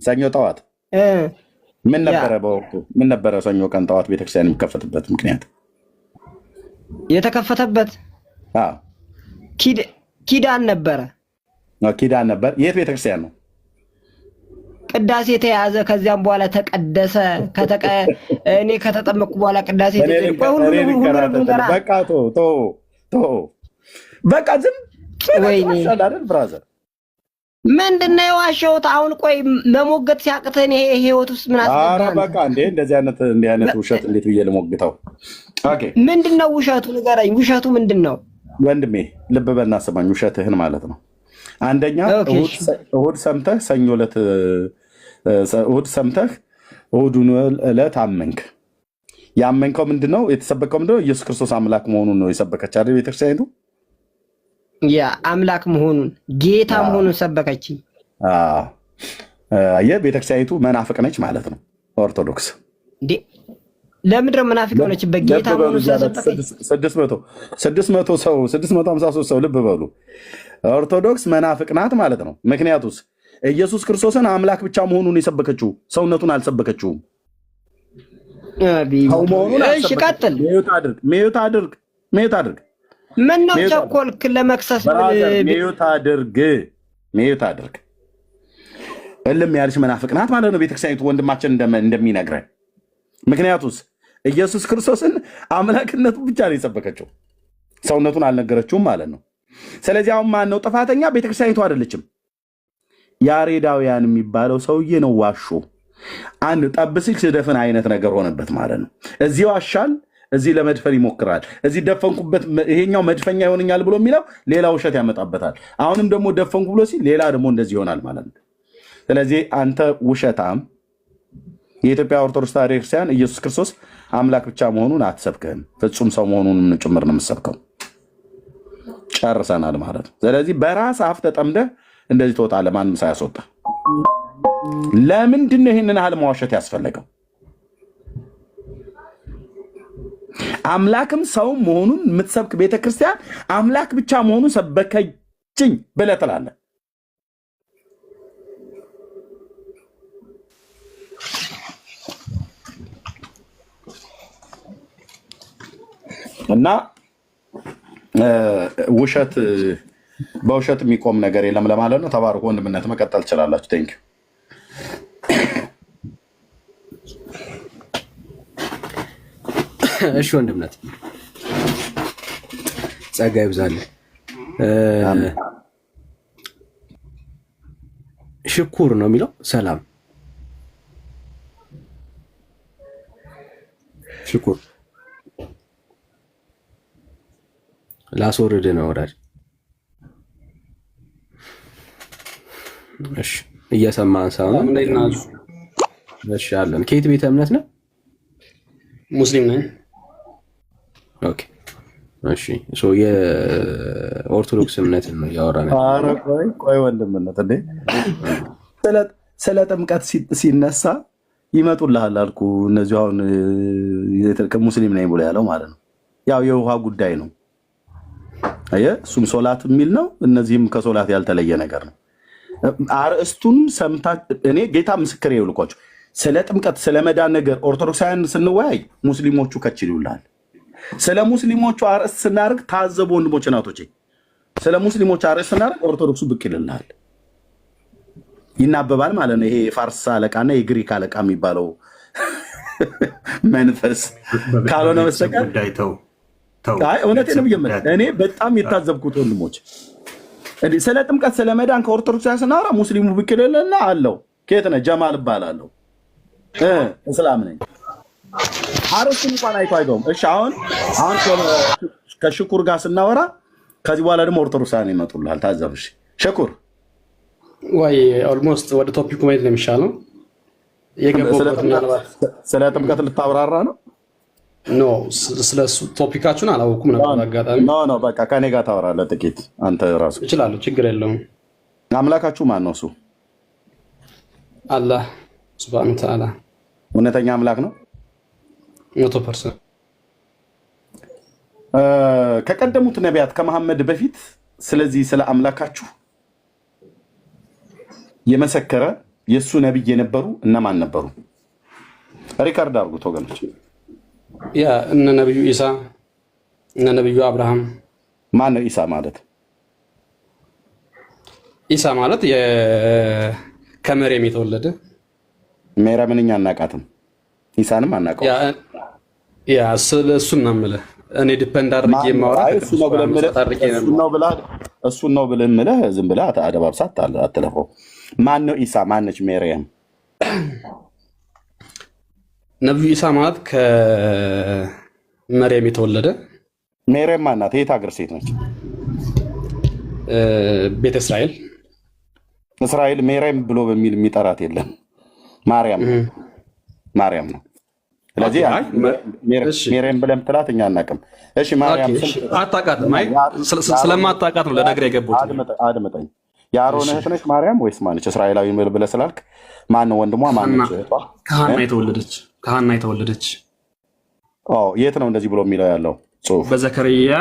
ሰኞ ጠዋት ምን ነበረ? በወቅቱ ምን ነበረ? ሰኞ ቀን ጠዋት ቤተክርስቲያን የሚከፈትበት ምክንያት የተከፈተበት ኪዳን ነበረ። ኪዳን ነበር። የት ቤተክርስቲያን ነው? ቅዳሴ ተያዘ። ከዚያም በኋላ ተቀደሰ። እኔ ከተጠመቅኩ በኋላ ቅዳሴ በቃ በቃ ዝም ብራዘር፣ ምንድነው የዋሸሁት? አሁን ቆይ መሞገት ሲያቅተን ይሄ ህይወት ውስጥ ምን አስገባህ? በቃ እንዲህ አይነት ውሸት እንዴት ብዬ ልሞግተው? ምንድነው ውሸቱ? ንገረኝ። ውሸቱ ምንድነው? ወንድሜ ልብ በልና ስማኝ። ውሸትህን ማለት ነው። አንደኛ እሑድ ሰምተህ ሰኞ ዕለት እሑድ ሰምተህ እሑዱን ዕለት አመንክ። ያመንከው ምንድነው? የተሰበከው ምንድነው? ኢየሱስ ክርስቶስ አምላክ መሆኑን ነው የሰበከች አይደል ቤተክርስቲያኒቱ? ያ አምላክ መሆኑን ጌታ መሆኑን ሰበከች። የቤተክርስቲያኒቱ መናፍቅ ነች ማለት ነው ኦርቶዶክስ። ለምንድን ነው መናፍቅ ሆነችበት? ጌታ መሆኑን ስለሰበከች 653 ሰው ልብ በሉ። ኦርቶዶክስ መናፍቅ ናት ማለት ነው። ምክንያቱስ ኢየሱስ ክርስቶስን አምላክ ብቻ መሆኑን የሰበከችው ሰውነቱን አልሰበከችውም። እሺ ቀጥል። ሚዩት አድርግ። ምን ነው ቸኮልክ ለመክሰስ? ሚዩት አድርግ። እልም ያለች መናፍቅ ናት ማለት ነው ቤተክርስቲያኒቱ፣ ወንድማችን እንደሚነግረን። ምክንያቱስ ኢየሱስ ክርስቶስን አምላክነቱ ብቻ ነው የሰበከችው፣ ሰውነቱን አልነገረችውም ማለት ነው። ስለዚህ አሁን ማን ነው ጥፋተኛ? ቤተክርስቲያኒቱ አይደለችም። ያሬዳውያን የሚባለው ሰውዬ ነው ዋሾ። አንድ ጠብሲል ስደፍን አይነት ነገር ሆነበት ማለት ነው። እዚህ ዋሻል፣ እዚህ ለመድፈን ይሞክራል። እዚህ ደፈንኩበት፣ ይሄኛው መድፈኛ ይሆንኛል ብሎ የሚለው ሌላ ውሸት ያመጣበታል። አሁንም ደግሞ ደፈንኩ ብሎ ሲል ሌላ ደግሞ እንደዚህ ይሆናል ማለት ነው። ስለዚህ አንተ ውሸታም፣ የኢትዮጵያ ኦርቶዶክስ ተዋሕዶ ቤተክርስቲያን ኢየሱስ ክርስቶስ አምላክ ብቻ መሆኑን አትሰብክህም፣ ፍጹም ሰው መሆኑን ጭምር ነው የምትሰብከው። ጨርሰናል ማለት ነው። ስለዚህ በራስ አፍ ተጠምደህ እንደዚህ ትወጣለህ፣ ማንም ሳያስወጣ። ለምንድን ነው ይህንን ያህል መዋሸት ያስፈለገው? አምላክም ሰውም መሆኑን የምትሰብክ ቤተክርስቲያን አምላክ ብቻ መሆኑን ሰበከችኝ ብለህ ትላለህ። እና ውሸት በውሸት የሚቆም ነገር የለም ለማለት ነው። ተባርኮ ወንድምነት መቀጠል ትችላላችሁ። ቴንክ ዩ። እሺ ወንድምነት ጸጋ ይብዛልህ። ሽኩር ነው የሚለው ሰላም ሽኩር ላስወርድ ነው ወዳጅ። እሺ እየሰማን ሳይሆን እሺ አለን። ከየት ቤተ እምነት ነው? ሙስሊም ነኝ። ኦኬ እሺ ሶ የኦርቶዶክስ እምነት ነው ያወራነው። ኧረ ቆይ ወንድምነት እንዴ ስለ ጥምቀት ሲነሳ ይመጡልሃል አልኩ። እነዚህ አሁን ሙስሊም ነኝ ብሎ ያለው ማለት ነው። ያው የውሃ ጉዳይ ነው። አየህ እሱም ሶላት የሚል ነው። እነዚህም ከሶላት ያልተለየ ነገር ነው። አርእስቱን ሰምታ እኔ ጌታ ምስክር ይልኳቸው ስለ ጥምቀት ስለ መዳን ነገር ኦርቶዶክሳውያን ስንወያይ ሙስሊሞቹ ከችሉልሃል። ስለ ሙስሊሞቹ አርእስት ስናደርግ ታዘቡ ወንድሞች እናቶቼ። ስለ ሙስሊሞቹ አርእስት ስናደርግ ኦርቶዶክሱ ብቅ ይልልሃል፣ ይናበባል ማለት ነው። ይሄ የፋርስ አለቃና የግሪክ አለቃ የሚባለው መንፈስ ካልሆነ በስተቀር እውነቴን ነው የምልህ። እኔ በጣም የታዘብኩት ወንድሞች ስለ ጥምቀት ስለ መዳን ከኦርቶዶክስ ስናወራ ሙስሊሙ ብቅ ይልልና አለው ከየት ነህ? ጀማል እባላለሁ እስላም ነኝ። አርስቱን እንኳን አይቶ አይገውም። እሺ አሁን ከሽኩር ጋር ስናወራ ከዚህ በኋላ ደግሞ ኦርቶዶክሳውያን ይመጡልሃል። ታዘብሽ ሽኩር ወይ ኦልሞስት ወደ ቶፒኩ መሄድ ነው የሚሻለው። የገባሁት ምናልባት ስለ ጥምቀት ልታብራራ ነው? ኖ ስለ ቶፒካችሁን አላወኩም ነበር። አጋጣሚ ኖ በቃ ከኔ ጋር ታወራለህ ጥቂት። አንተ ራሱ እችላለሁ፣ ችግር የለውም። አምላካችሁ ማን ነው? እሱ አላህ ሱብሃነሁ ወተዓላ እውነተኛ አምላክ ነው 100%። ከቀደሙት ነቢያት ከመሐመድ በፊት ስለዚህ ስለ አምላካችሁ የመሰከረ የእሱ ነቢይ የነበሩ እነማን ነበሩ? ሪካርድ አድርጉት ወገኖች። ያ እነ ነብዩ ኢሳ እነ ነብዩ አብርሃም። ማን ነው ኢሳ ማለት? ኢሳ ማለት ከመርየም የተወለደ። መርየምን እኛ አናውቃትም፣ ኢሳንም አናውቀውም። ያ እሱን ነው የምልህ እኔ ዲፔንድ አድርጌ የማወራው እሱን ነው ብለህ የምልህ ዝም ብለህ አደባብሳት አትለፈው። ማን ነው ኢሳ? ማነች መርየም? ነብዩ ኢሳ ማለት ከመርየም የተወለደ። መርየም ማናት? የት ሀገር ሴት ነች? ቤተ እስራኤል። እስራኤል መርየም ብሎ በሚል የሚጠራት የለም። ማርያም ነው። ስለዚህ መርየም ብለህ የምትላት እኛ አናውቅም። እሺ ማርያም አታውቃትም? አይ ስለማታውቃት ነው ለነገር የገባሁት። አድምጠኝ። የአሮን እህት ነች ማርያም ወይስ ማነች? እስራኤላዊ ብለህ ስላልክ ማን ነው ወንድሟ? ማነች? ከሐና የተወለደች። የት ነው እንደዚህ ብሎ የሚለው ያለው ጽሑፍ? በዘከርያ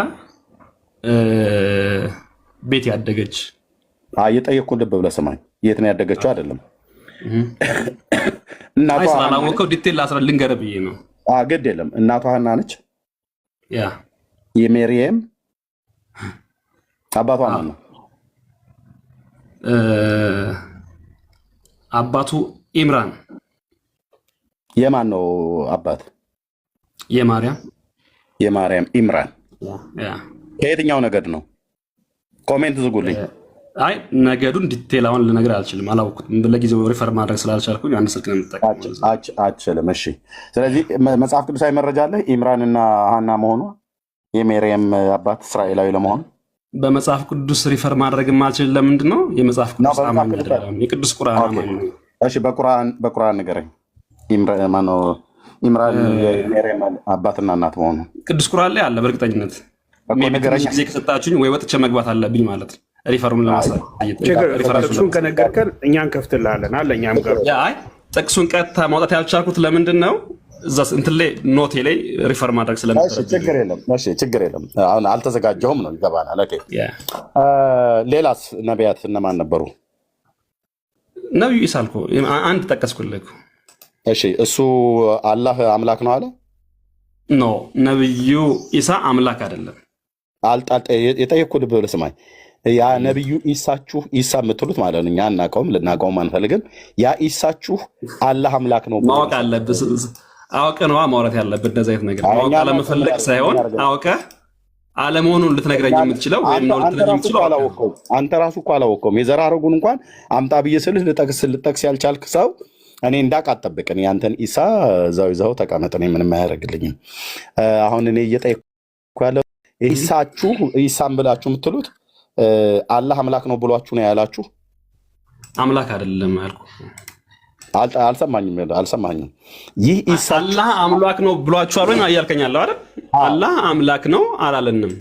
ቤት ያደገች። የጠየቅኩህ ልብ ብለህ ስማኝ። የት ነው ያደገችው? አይደለም እናቷ ስላላወቀው ዲቴል ልንገርህ ብዬ ነው። ግድ የለም። እናቷ ሐና ነች። ያ የመርየም አባቷ ማን ነው? አባቱ ኢምራን። የማን ነው አባት? የማርያም ኢምራን። ከየትኛው ነገድ ነው? ኮሜንት ዝጉልኝ። አይ ነገዱን ዲቴል አሁን ልነግርህ አልችልም፣ አላወኩትም። ለጊዜው ሪፈር ማድረግ ስላልቻልኩኝ አንድ ስልክ ነው የምጠቀመው። አትችልም። እሺ ስለዚህ መጽሐፍ ቅዱሳዊ መረጃ አለ ኢምራንና ሐና መሆኗ የመርየም አባት እስራኤላዊ ለመሆኑ? በመጽሐፍ ቅዱስ ሪፈር ማድረግ የማልችል ለምንድን ነው? የመጽሐፍ ቅዱስ አማኝ አይደለም፣ የቅዱስ ቁርአን አማኝ ነው። እሺ በቁርአን ንገረኝ። ኢምራን የመርየም አባትና እናት መሆኑ ቅዱስ ቁርአን ላይ አለ በእርግጠኝነት። ጊዜ ከሰጣችሁኝ ወይ ወጥቼ መግባት አለብኝ ማለት ነው። ሪፈሩን ለማሳየት ጥቅሱን ከነገርከን እኛን ከፍትልሃለን አለ። እኛም ጋር ጥቅሱን ቀጥታ ማውጣት ያልቻልኩት ለምንድን ነው? እዛ እንትን ላይ ኖቴ ላይ ሪፈር ማድረግ ስለነበረ ችግር የለም። አሁን አልተዘጋጀሁም ነው ይገባናል። ኦኬ ሌላስ ነቢያት እነማን ነበሩ? ነብዩ ኢሳ አልኩ አንድ ጠቀስኩልህ። እሺ እሱ አላህ አምላክ ነው አለ? ኖ ነብዩ ኢሳ አምላክ አይደለም። የጠየኩት ብለህ ስማኝ። ያ ነብዩ ኢሳችሁ ኢሳ የምትሉት ማለት ነው። እኛ አናውቀውም፣ ልናውቀውም አንፈልግም። ያ ኢሳችሁ አላህ አምላክ ነው ማወቅ አለብህ። አውቀህ ነዋ ማውራት ያለብህ። እንደዚህ አይነት ነገር ማወቅ አለመፈለግ ሳይሆን አውቀህ አለመሆኑን ልትነግረኝ የምትችለው ወይም ነው ልትነግረኝ የምትችለው አንተ ራሱ እኮ አላወቀውም። የዘር ሐረጉን እንኳን አምጣ ብዬ ስልህ ልጠቅስ ያልቻልክ ሰው እኔ እንዳውቅ አትጠብቅን። ያንተን ኢሳ እዛው ይዘው ተቀመጥ። እኔ ምንም አያደርግልኝም። አሁን እኔ እየጠየኩ ያለው ኢሳችሁ ኢሳም ብላችሁ የምትሉት አላህ አምላክ ነው ብሏችሁ ነው ያላችሁ? አምላክ አይደለም ያልኩህ። አልሰማኝም። ይህ ኢሳ አላህ አምላክ ነው ብሏችኋል ወይ እያልከኝ ያለው አይደል? አላህ አምላክ ነው አላለንም።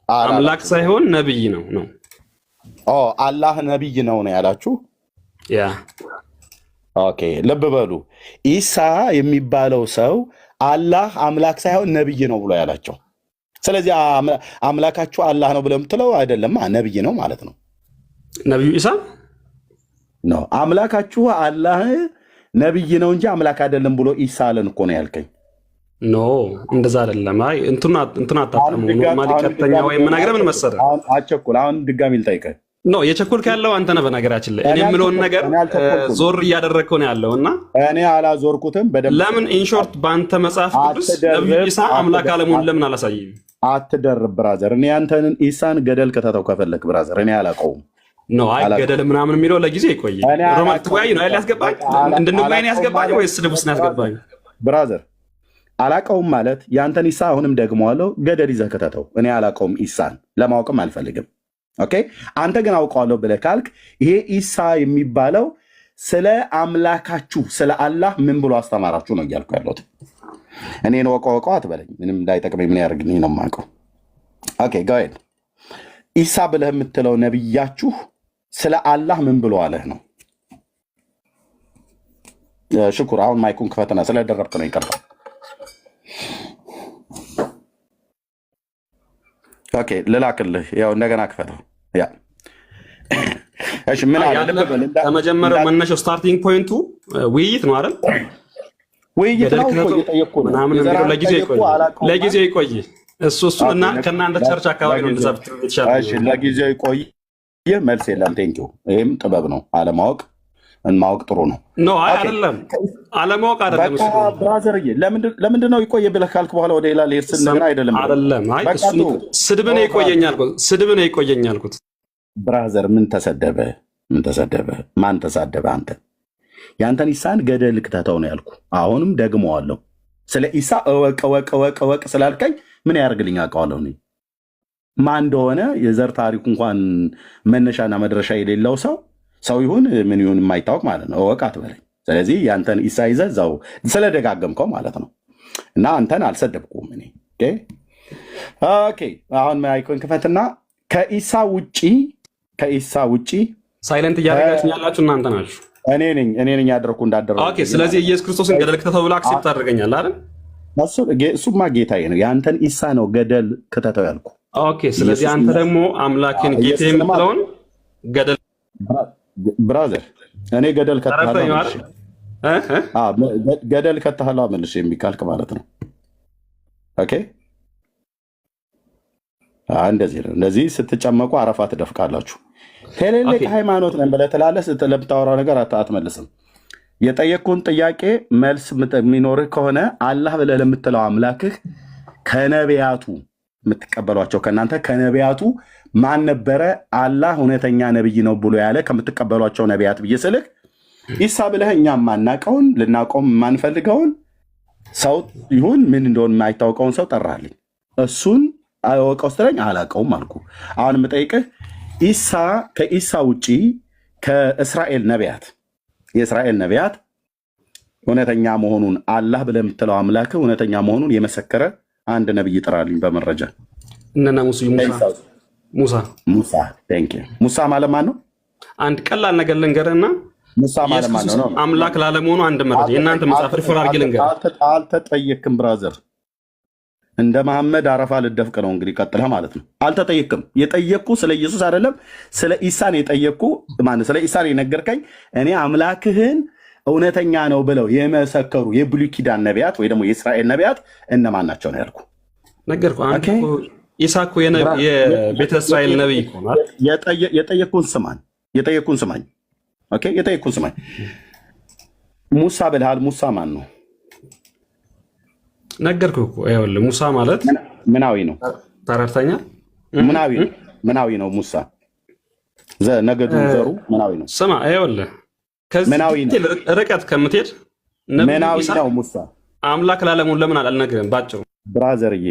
አምላክ ሳይሆን ነብይ ነው ነው። አላህ ነብይ ነው ነው ያላችሁ? ያ ኦኬ። ልብ በሉ። ኢሳ የሚባለው ሰው አላህ አምላክ ሳይሆን ነብይ ነው ብሎ ያላቸው። ስለዚህ አምላካችሁ አላህ ነው ብለው የምትለው አይደለም፣ ነብይ ነው ማለት ነው። ነብዩ ኢሳ ነው አምላካችሁ አላህ ነብይ ነው እንጂ አምላክ አይደለም ብሎ ኢሳ አለን እኮ ነው ያልከኝ። ኖ እንደዛ አይደለም። አይ እንትና አጣጣሙ ኖርማሊ ቀጥተኛ ወይ ምን ነገር ምን መሰለህ፣ አቸኩል። አሁን ድጋሚ ልጠይቅህ። ኖ የቸኩልክ ያለው አንተ ነህ። በነገራችን ላይ እኔ የምለውን ነገር ዞር እያደረግከው ነው ያለው እና እኔ አላዞርኩትም። በደምብ ለምን ኢንሾርት በአንተ መጽሐፍ ቅዱስ ነብዩ ኢሳ አምላክ አለመሆኑን ለምን አላሳየኝም? አትደርብ ብራዘር። እኔ አንተን ኢሳን ገደል ከተተው ከፈለክ ብራዘር፣ እኔ አላውቀውም። ኖ አይ ገደል ምናምን የሚለው ለጊዜ ይቆይ። ሮማን ትወያይ ነው ያስገባኝ እንድንወያይ ነው ያስገባኝ ወይስ ስድብ ውስጥ ነው ያስገባኝ? ብራዘር አላውቀውም ማለት ያንተን ኢሳ አሁንም ደግመዋለሁ፣ ገደል ይዘህ ከተተው። እኔ አላውቀውም፣ ኢሳን ለማወቅም አልፈልግም። ኦኬ አንተ ግን አውቀዋለሁ ብለህ ካልክ ይሄ ኢሳ የሚባለው ስለ አምላካችሁ ስለ አላህ ምን ብሎ አስተማራችሁ ነው እያልኩ ያለሁት። እኔን ወቀው አትበለኝ። ምንም እንዳይጠቅመኝ ምን ያደርግልኝ ነው የማውቀው። ኦኬ ጋይድ ኢሳ ብለህ የምትለው ነብያችሁ ስለ አላህ ምን ብሎ አለህ ነው? ሽኩር አሁን ማይኩን ክፈትና ስለደረብክ ነው ይቀርታ። ኦኬ ልላክልህ፣ ያው እንደገና ክፈተው። ያ እሺ ምን አለ ከመጀመሪያው መነሻው ስታርቲንግ ፖይንቱ ውይይት ነው አይደል? ውይይት ነው እኮ እየጠየቅኩ ነው። ለጊዜው ይቆይ እሱና ከእናንተ ቸርች አካባቢ ነው እንደዛ ብትል ይችላል። እሺ ለጊዜው ይቆይ፣ መልስ የለም። ቴንኪው። ይሄም ጥበብ ነው። አለማወቅ ማወቅ ጥሩ ነው። ኖ አይደለም፣ አለማወቅ አይደለም። በቃ ብራዘርዬ ለምንድን ነው ይቆይ ብለህ ካልክ በኋላ ወደ ሌላ ልሄድ ስል ነገር አይደለም። አይ እሱ ስድብህ ነው ይቆየኛል አልኩት። ብራዘር ምን ተሰደበ? ማን ተሳደበ? አንተ ያንተን ኢሳን ገደል ክተተው ነው ያልኩ። አሁንም ደግመዋለሁ። ስለ ኢሳ እወቅ ስላልከኝ ምን ያደርግልኝ አውቀዋለሁ። እኔ ማን እንደሆነ የዘር ታሪኩ እንኳን መነሻና መድረሻ የሌለው ሰው ይሁን ምን ይሁን የማይታወቅ ማለት ነው። እወቅ አትበለኝ። ስለዚህ ያንተን ኢሳ ይዘህ እዛው ስለደጋገምከው ማለት ነው። እና አንተን አልሰደብኩም እኔ። ኦኬ አሁን ማይኮን ክፈትና ከኢሳ ውጪ ሳይለንት እያደረጋችሁ ያላችሁ እናንተ ናችሁ። እኔ ነኝ ያደረኩ እንዳደረኩ። ኦኬ ስለዚህ ኢየሱስ ክርስቶስን ገደል ክተተው ብለህ አክሴፕት አድርገኛል አይደል? እሱማ ጌታዬ ነው። ያንተን ኢሳ ነው ገደል ክተተው ያልኩ። ኦኬ ስለዚህ አንተ ደግሞ አምላክን ጌታ የምትለውን ገደል ብራዘር እኔ ገደል ከተሃላ መልሽ የሚካልክ ማለት ነው። ኦኬ እንደዚህ ነው። እንደዚህ ስትጨመቁ አረፋ ትደፍቃላችሁ። ትልልቅ ሃይማኖት ነን ብለህ ትላለህ። ለምታወራው ነገር አትመልስም። የጠየቅኩህን ጥያቄ መልስ የሚኖርህ ከሆነ አላህ ብለህ ለምትለው አምላክህ ከነቢያቱ የምትቀበሏቸው ከእናንተ ከነቢያቱ ማን ነበረ አላህ እውነተኛ ነብይ ነው ብሎ ያለ ከምትቀበሏቸው ነቢያት ብዬ ስልህ ኢሳ ብለህ እኛ የማናውቀውን ልናውቀውም የማንፈልገውን ሰው ይሁን ምን እንደሆነ የማይታወቀውን ሰው ጠራልኝ። እሱን አወቀው ስትለኝ አላውቀውም አልኩ። አሁን የምጠይቅህ ኢሳ ከኢሳ ውጪ ከእስራኤል ነቢያት እውነተኛ መሆኑን አላህ ብለህ የምትለው አምላክህ እውነተኛ መሆኑን የመሰከረ አንድ ነብይ ጥራልኝ በመረጃ። እነና ሙሳ ሙሳ ማለት ማን ነው? አንድ ቀላል ነገር ልንገርህና ሙሳ ማለት ማን ነው? አምላክ ላለመሆኑ አንድ መረጃ የእናንተ መጽሐፍ ሪፈር አድርጌ ልንገር። አልተጠየቅም ብራዘር። እንደ መሐመድ አረፋ ልደፍቅ ነው እንግዲህ ቀጥለህ ማለት ነው። አልተጠየቅም። የጠየቅኩ ስለ ኢየሱስ አይደለም፣ ስለ ኢሳን የጠየቅኩ ማነው? ስለ ኢሳን የነገርከኝ እኔ አምላክህን እውነተኛ ነው ብለው የመሰከሩ የብሉይ ኪዳን ነቢያት ወይ ደግሞ የእስራኤል ነቢያት እነማን ናቸው ነው ያልኩ። ነገርኩህ። አንተ እኮ ኢሳ እኮ የቤተ እስራኤል ነብይ እኮ ነው። የጠየቅኩን ስማኝ። ኦኬ፣ የጠየቅኩን ስማኝ። ሙሳ ብለሃል። ሙሳ ማን ነው? ነገርኩህ እኮ ይኸውልህ፣ ሙሳ ማለት ምናዊ ነው። ተረድተኛ? ምናዊ ነው ሙሳ። ነገዱ ዘሩ ምናዊ ነው። ስማ፣ ይኸውልህ ከዚህ ርቀት ከምትሄድ ምናዊ ነው ሙሳ። አምላክ ላለመሆን ለምን አልነግርህም? ባጭሩ ብራዘርዬ፣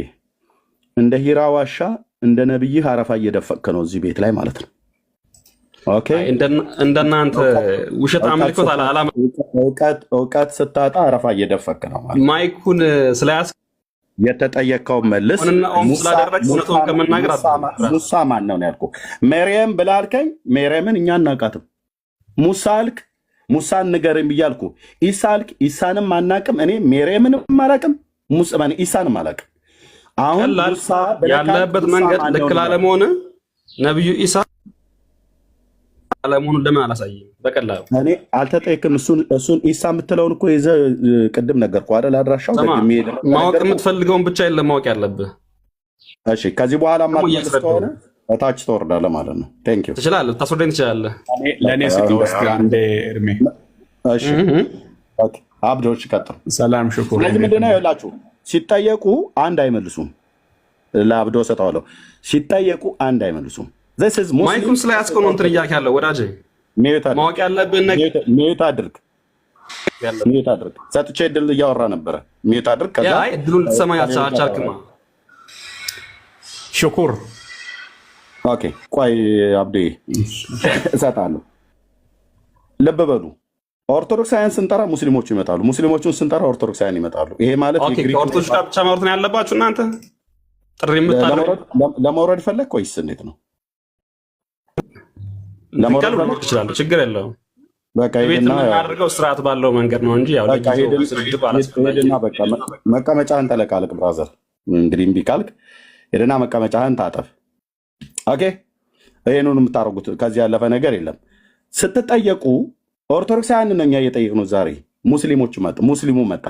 እንደ ሂራ ዋሻ እንደ ነብይህ አረፋ እየደፈቅክ ነው እዚህ ቤት ላይ ማለት ነው። ኦኬ፣ እንደናንተ ውሸት አምልኮት አላማ እውቀት ስታጣ አረፋ እየደፈቅክ ነው ማለት። ማይኩን ስለያዝ የተጠየቀው መልስ ሙሳ ማን ነው ያልኩህ። ሜርየም ብለህ አልከኝ። ሜርየምን እኛ እናውቃትም። ሙሳ አልክ፣ ሙሳን ንገረኝ ብያልኩ። ኢሳ አልክ፣ ኢሳንም አናውቅም። እኔ ሜርየምንም አላውቅም፣ ኢሳንም አላውቅም። አሁን ሙሳ ያለበት መንገድ ልክ ላለመሆን ነብዩ ኢሳ አለመሆኑን ለምን አላሳየኝም? በቀላሉ እኔ አልተጠየቅም። እሱን ኢሳ የምትለውን እኮ ይዘህ ቅድም ነገርኩህ አይደል? አድራሻው ማወቅ የምትፈልገውን ብቻ የለም ማወቅ ያለብህ። እሺ፣ ከዚህ በኋላ ከሆነ በታች ትወርዳለህ ማለት ነው። ቴንክ ዩ። ትችላለህ፣ ታስወርደኝ ትችላለህ። ለእኔ ስትወስድ አንዴ እድሜ። እሺ፣ አብዶች ቀጥሉ። ሰላም ሽኩር። ስለዚህ ምንድን ነው ያላችሁ? ሲጠየቁ አንድ አይመልሱም። ለአብዶ ሰጠዋለሁ። ሲጠየቁ አንድ አይመልሱም። ማይኩን ስለያዝከው ነው እንትን እያልክ ያለው ወዳጄ። ማወቅ ያለብን ነገር ሚዩት አድርግ። ሰጥቼ ድል እያወራ ነበረ። ሚዩት አድርግ። ከዛ እድሉን ልትሰማኝ አልቻልክማ። ሽኩር ኦኬ፣ ቆይ አብዴ እሰጣለሁ። ልብ በሉ። ኦርቶዶክሳውያን ስንጠራ ሙስሊሞቹ ይመጣሉ። ሙስሊሞቹን ስንጠራ ኦርቶዶክሳውያን ይመጣሉ። ይሄ ማለት ከኦርቶዶክስ ጋር ብቻ ማውራት ነው ያለባችሁ እናንተ። ጥሪ የምታደርጉት ለመውረድ ፈለግ ወይስ እንዴት ነው? ለመውረድ ትችላለህ፣ ችግር የለውም። በቃ የምናደርገው ስርዓት ባለው መንገድ ነው እንጂ ሄድና መቀመጫህን ተለቃለቅ ብራዘር። እንግዲህ እምቢ ካልክ ሄድና መቀመጫህን ታጠፍ። ኦኬ፣ ይሄንን የምታደርጉት ከዚህ ያለፈ ነገር የለም። ስትጠየቁ ኦርቶዶክሳውያን ነው እኛ እየጠየቅነው። ዛሬ ሙስሊሞቹ መጡ። ሙስሊሙ መጣ።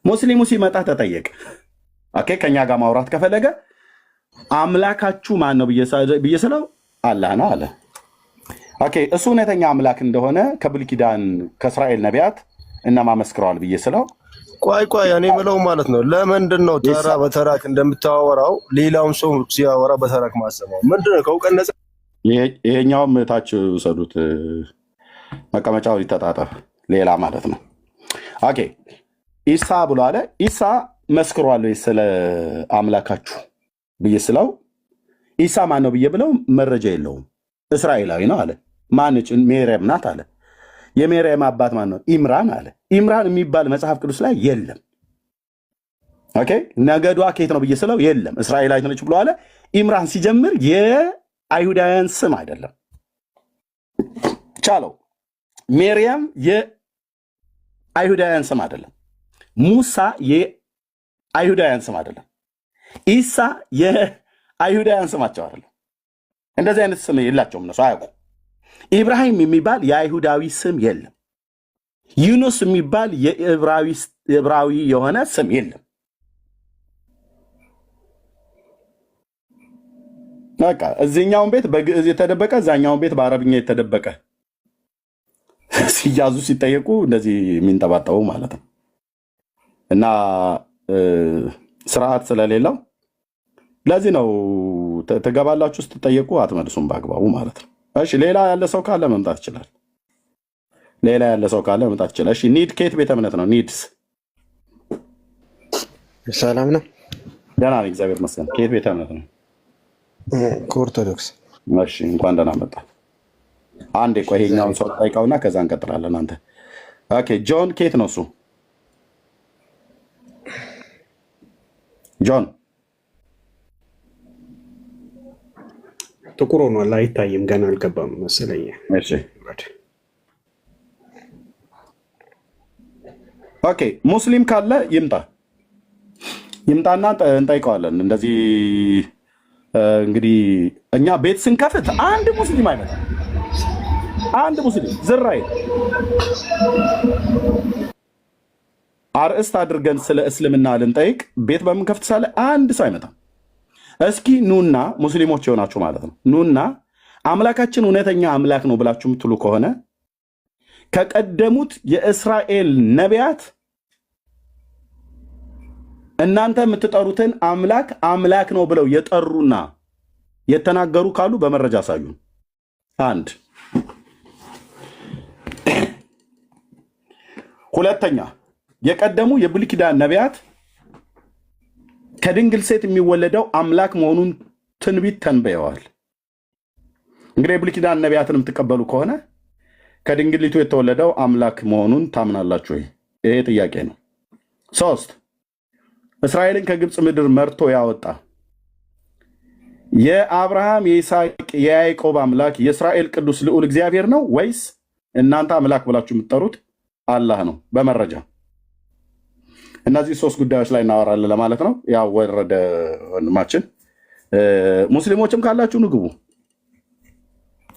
ሙስሊሙ ሲመጣ ተጠየቅ። ኦኬ፣ ከኛ ጋር ማውራት ከፈለገ አምላካችሁ ማን ነው ብዬ ስለው አላህ ነው አለ። ኦኬ፣ እሱ እውነተኛ አምላክ እንደሆነ ከብሉይ ኪዳን ከእስራኤል ነቢያት እነማ መስክረዋል ብዬ ስለው ቆይ እኔ የምለው ማለት ነው፣ ለምንድን ነው ተራ በተራክ እንደምታወራው ሌላውም ሰው ሲያወራ በተራክ ማሰማው? ምንድነው ከእውቀት ነፃ? ይሄኛውም ታች ውሰዱት፣ መቀመጫው ይተጣጠፍ፣ ሌላ ማለት ነው። ኦኬ፣ ኢሳ ብሎ አለ። ኢሳ መስክሯል ስለ አምላካችሁ ብዬ ስለው ኢሳ ማን ነው ብዬ ብለው መረጃ የለውም። እስራኤላዊ ነው አለ። ማነች? ሜርያም ናት አለ። የሜርያም አባት ማን ነው? ኢምራን አለ። ኢምራን የሚባል መጽሐፍ ቅዱስ ላይ የለም። ኦኬ፣ ነገዷ ከየት ነው ብዬ ስለው የለም እስራኤላዊት ነች ብሎ አለ። ኢምራን ሲጀምር የአይሁዳውያን ስም አይደለም። ቻለው። ሜርያም የአይሁዳውያን ስም አይደለም። ሙሳ የአይሁዳውያን ስም አይደለም። ኢሳ የአይሁዳውያን ስማቸው አይደለም። እንደዚህ አይነት ስም የላቸውም፣ እነሱ አያውቁም። ኢብራሂም የሚባል የአይሁዳዊ ስም የለም። ዩኑስ የሚባል የዕብራዊ የሆነ ስም የለም። በቃ እዚህኛውን ቤት በግዕዝ የተደበቀ እዛኛውን ቤት በአረብኛ የተደበቀ ሲያዙ ሲጠየቁ እንደዚህ የሚንጠባጠቡ ማለት ነው። እና ስርዓት ስለሌለው ለዚህ ነው ትገባላችሁ ስትጠየቁ አትመልሱም በአግባቡ ማለት ነው። እሺ፣ ሌላ ያለ ሰው ካለ መምጣት ይችላል። እሺ፣ ኒድ ከየት ቤተ እምነት ነው? ኒድስ ሰላም ነው። ደህና ነኝ እግዚአብሔር ይመስገን። ከየት ቤተ እምነት ነው? ከኦርቶዶክስ። እሺ፣ እንኳን ደህና መጣ። አንዴ ቆይ ይሄኛውን ሰው ጠይቀውና ከዛ እንቀጥላለን። አንተ ኦኬ። ጆን ከየት ነው እሱ? ጆን ጥቁር ሆኗል፣ አይታይም። ገና አልገባም መሰለኝ። እሺ ኦኬ ሙስሊም ካለ ይምጣና እንጠይቀዋለን። እንደዚህ እንግዲህ እኛ ቤት ስንከፍት አንድ ሙስሊም አይመጣም። አንድ ሙስሊም ዝራይ አርእስት አድርገን ስለ እስልምና ልንጠይቅ ቤት በምንከፍት ሳለ አንድ ሰው አይመጣም። እስኪ ኑና ሙስሊሞች የሆናችሁ ማለት ነው ኑና አምላካችን እውነተኛ አምላክ ነው ብላችሁ የምትሉ ከሆነ ከቀደሙት የእስራኤል ነቢያት እናንተ የምትጠሩትን አምላክ አምላክ ነው ብለው የጠሩና የተናገሩ ካሉ በመረጃ አሳዩ። አንድ ሁለተኛ የቀደሙ የብሉይ ኪዳን ነቢያት ከድንግል ሴት የሚወለደው አምላክ መሆኑን ትንቢት ተንበየዋል። እንግዲህ የብሉይ ኪዳን ነቢያትን የምትቀበሉ ከሆነ ከድንግሊቱ የተወለደው አምላክ መሆኑን ታምናላችሁ ወይ? ይሄ ጥያቄ ነው። 3 እስራኤልን ከግብፅ ምድር መርቶ ያወጣ የአብርሃም የይስሐቅ የያዕቆብ አምላክ የእስራኤል ቅዱስ ልዑል እግዚአብሔር ነው ወይስ እናንተ አምላክ ብላችሁ የምትጠሩት አላህ ነው? በመረጃ እነዚህ 3 ጉዳዮች ላይ እናወራለን ለማለት ነው። ያው ወረደ ወንድማችን። ሙስሊሞችም ካላችሁ ንግቡ።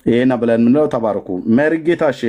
ይሄና ብለን ምንለው ተባረኩ። መርጌታሽ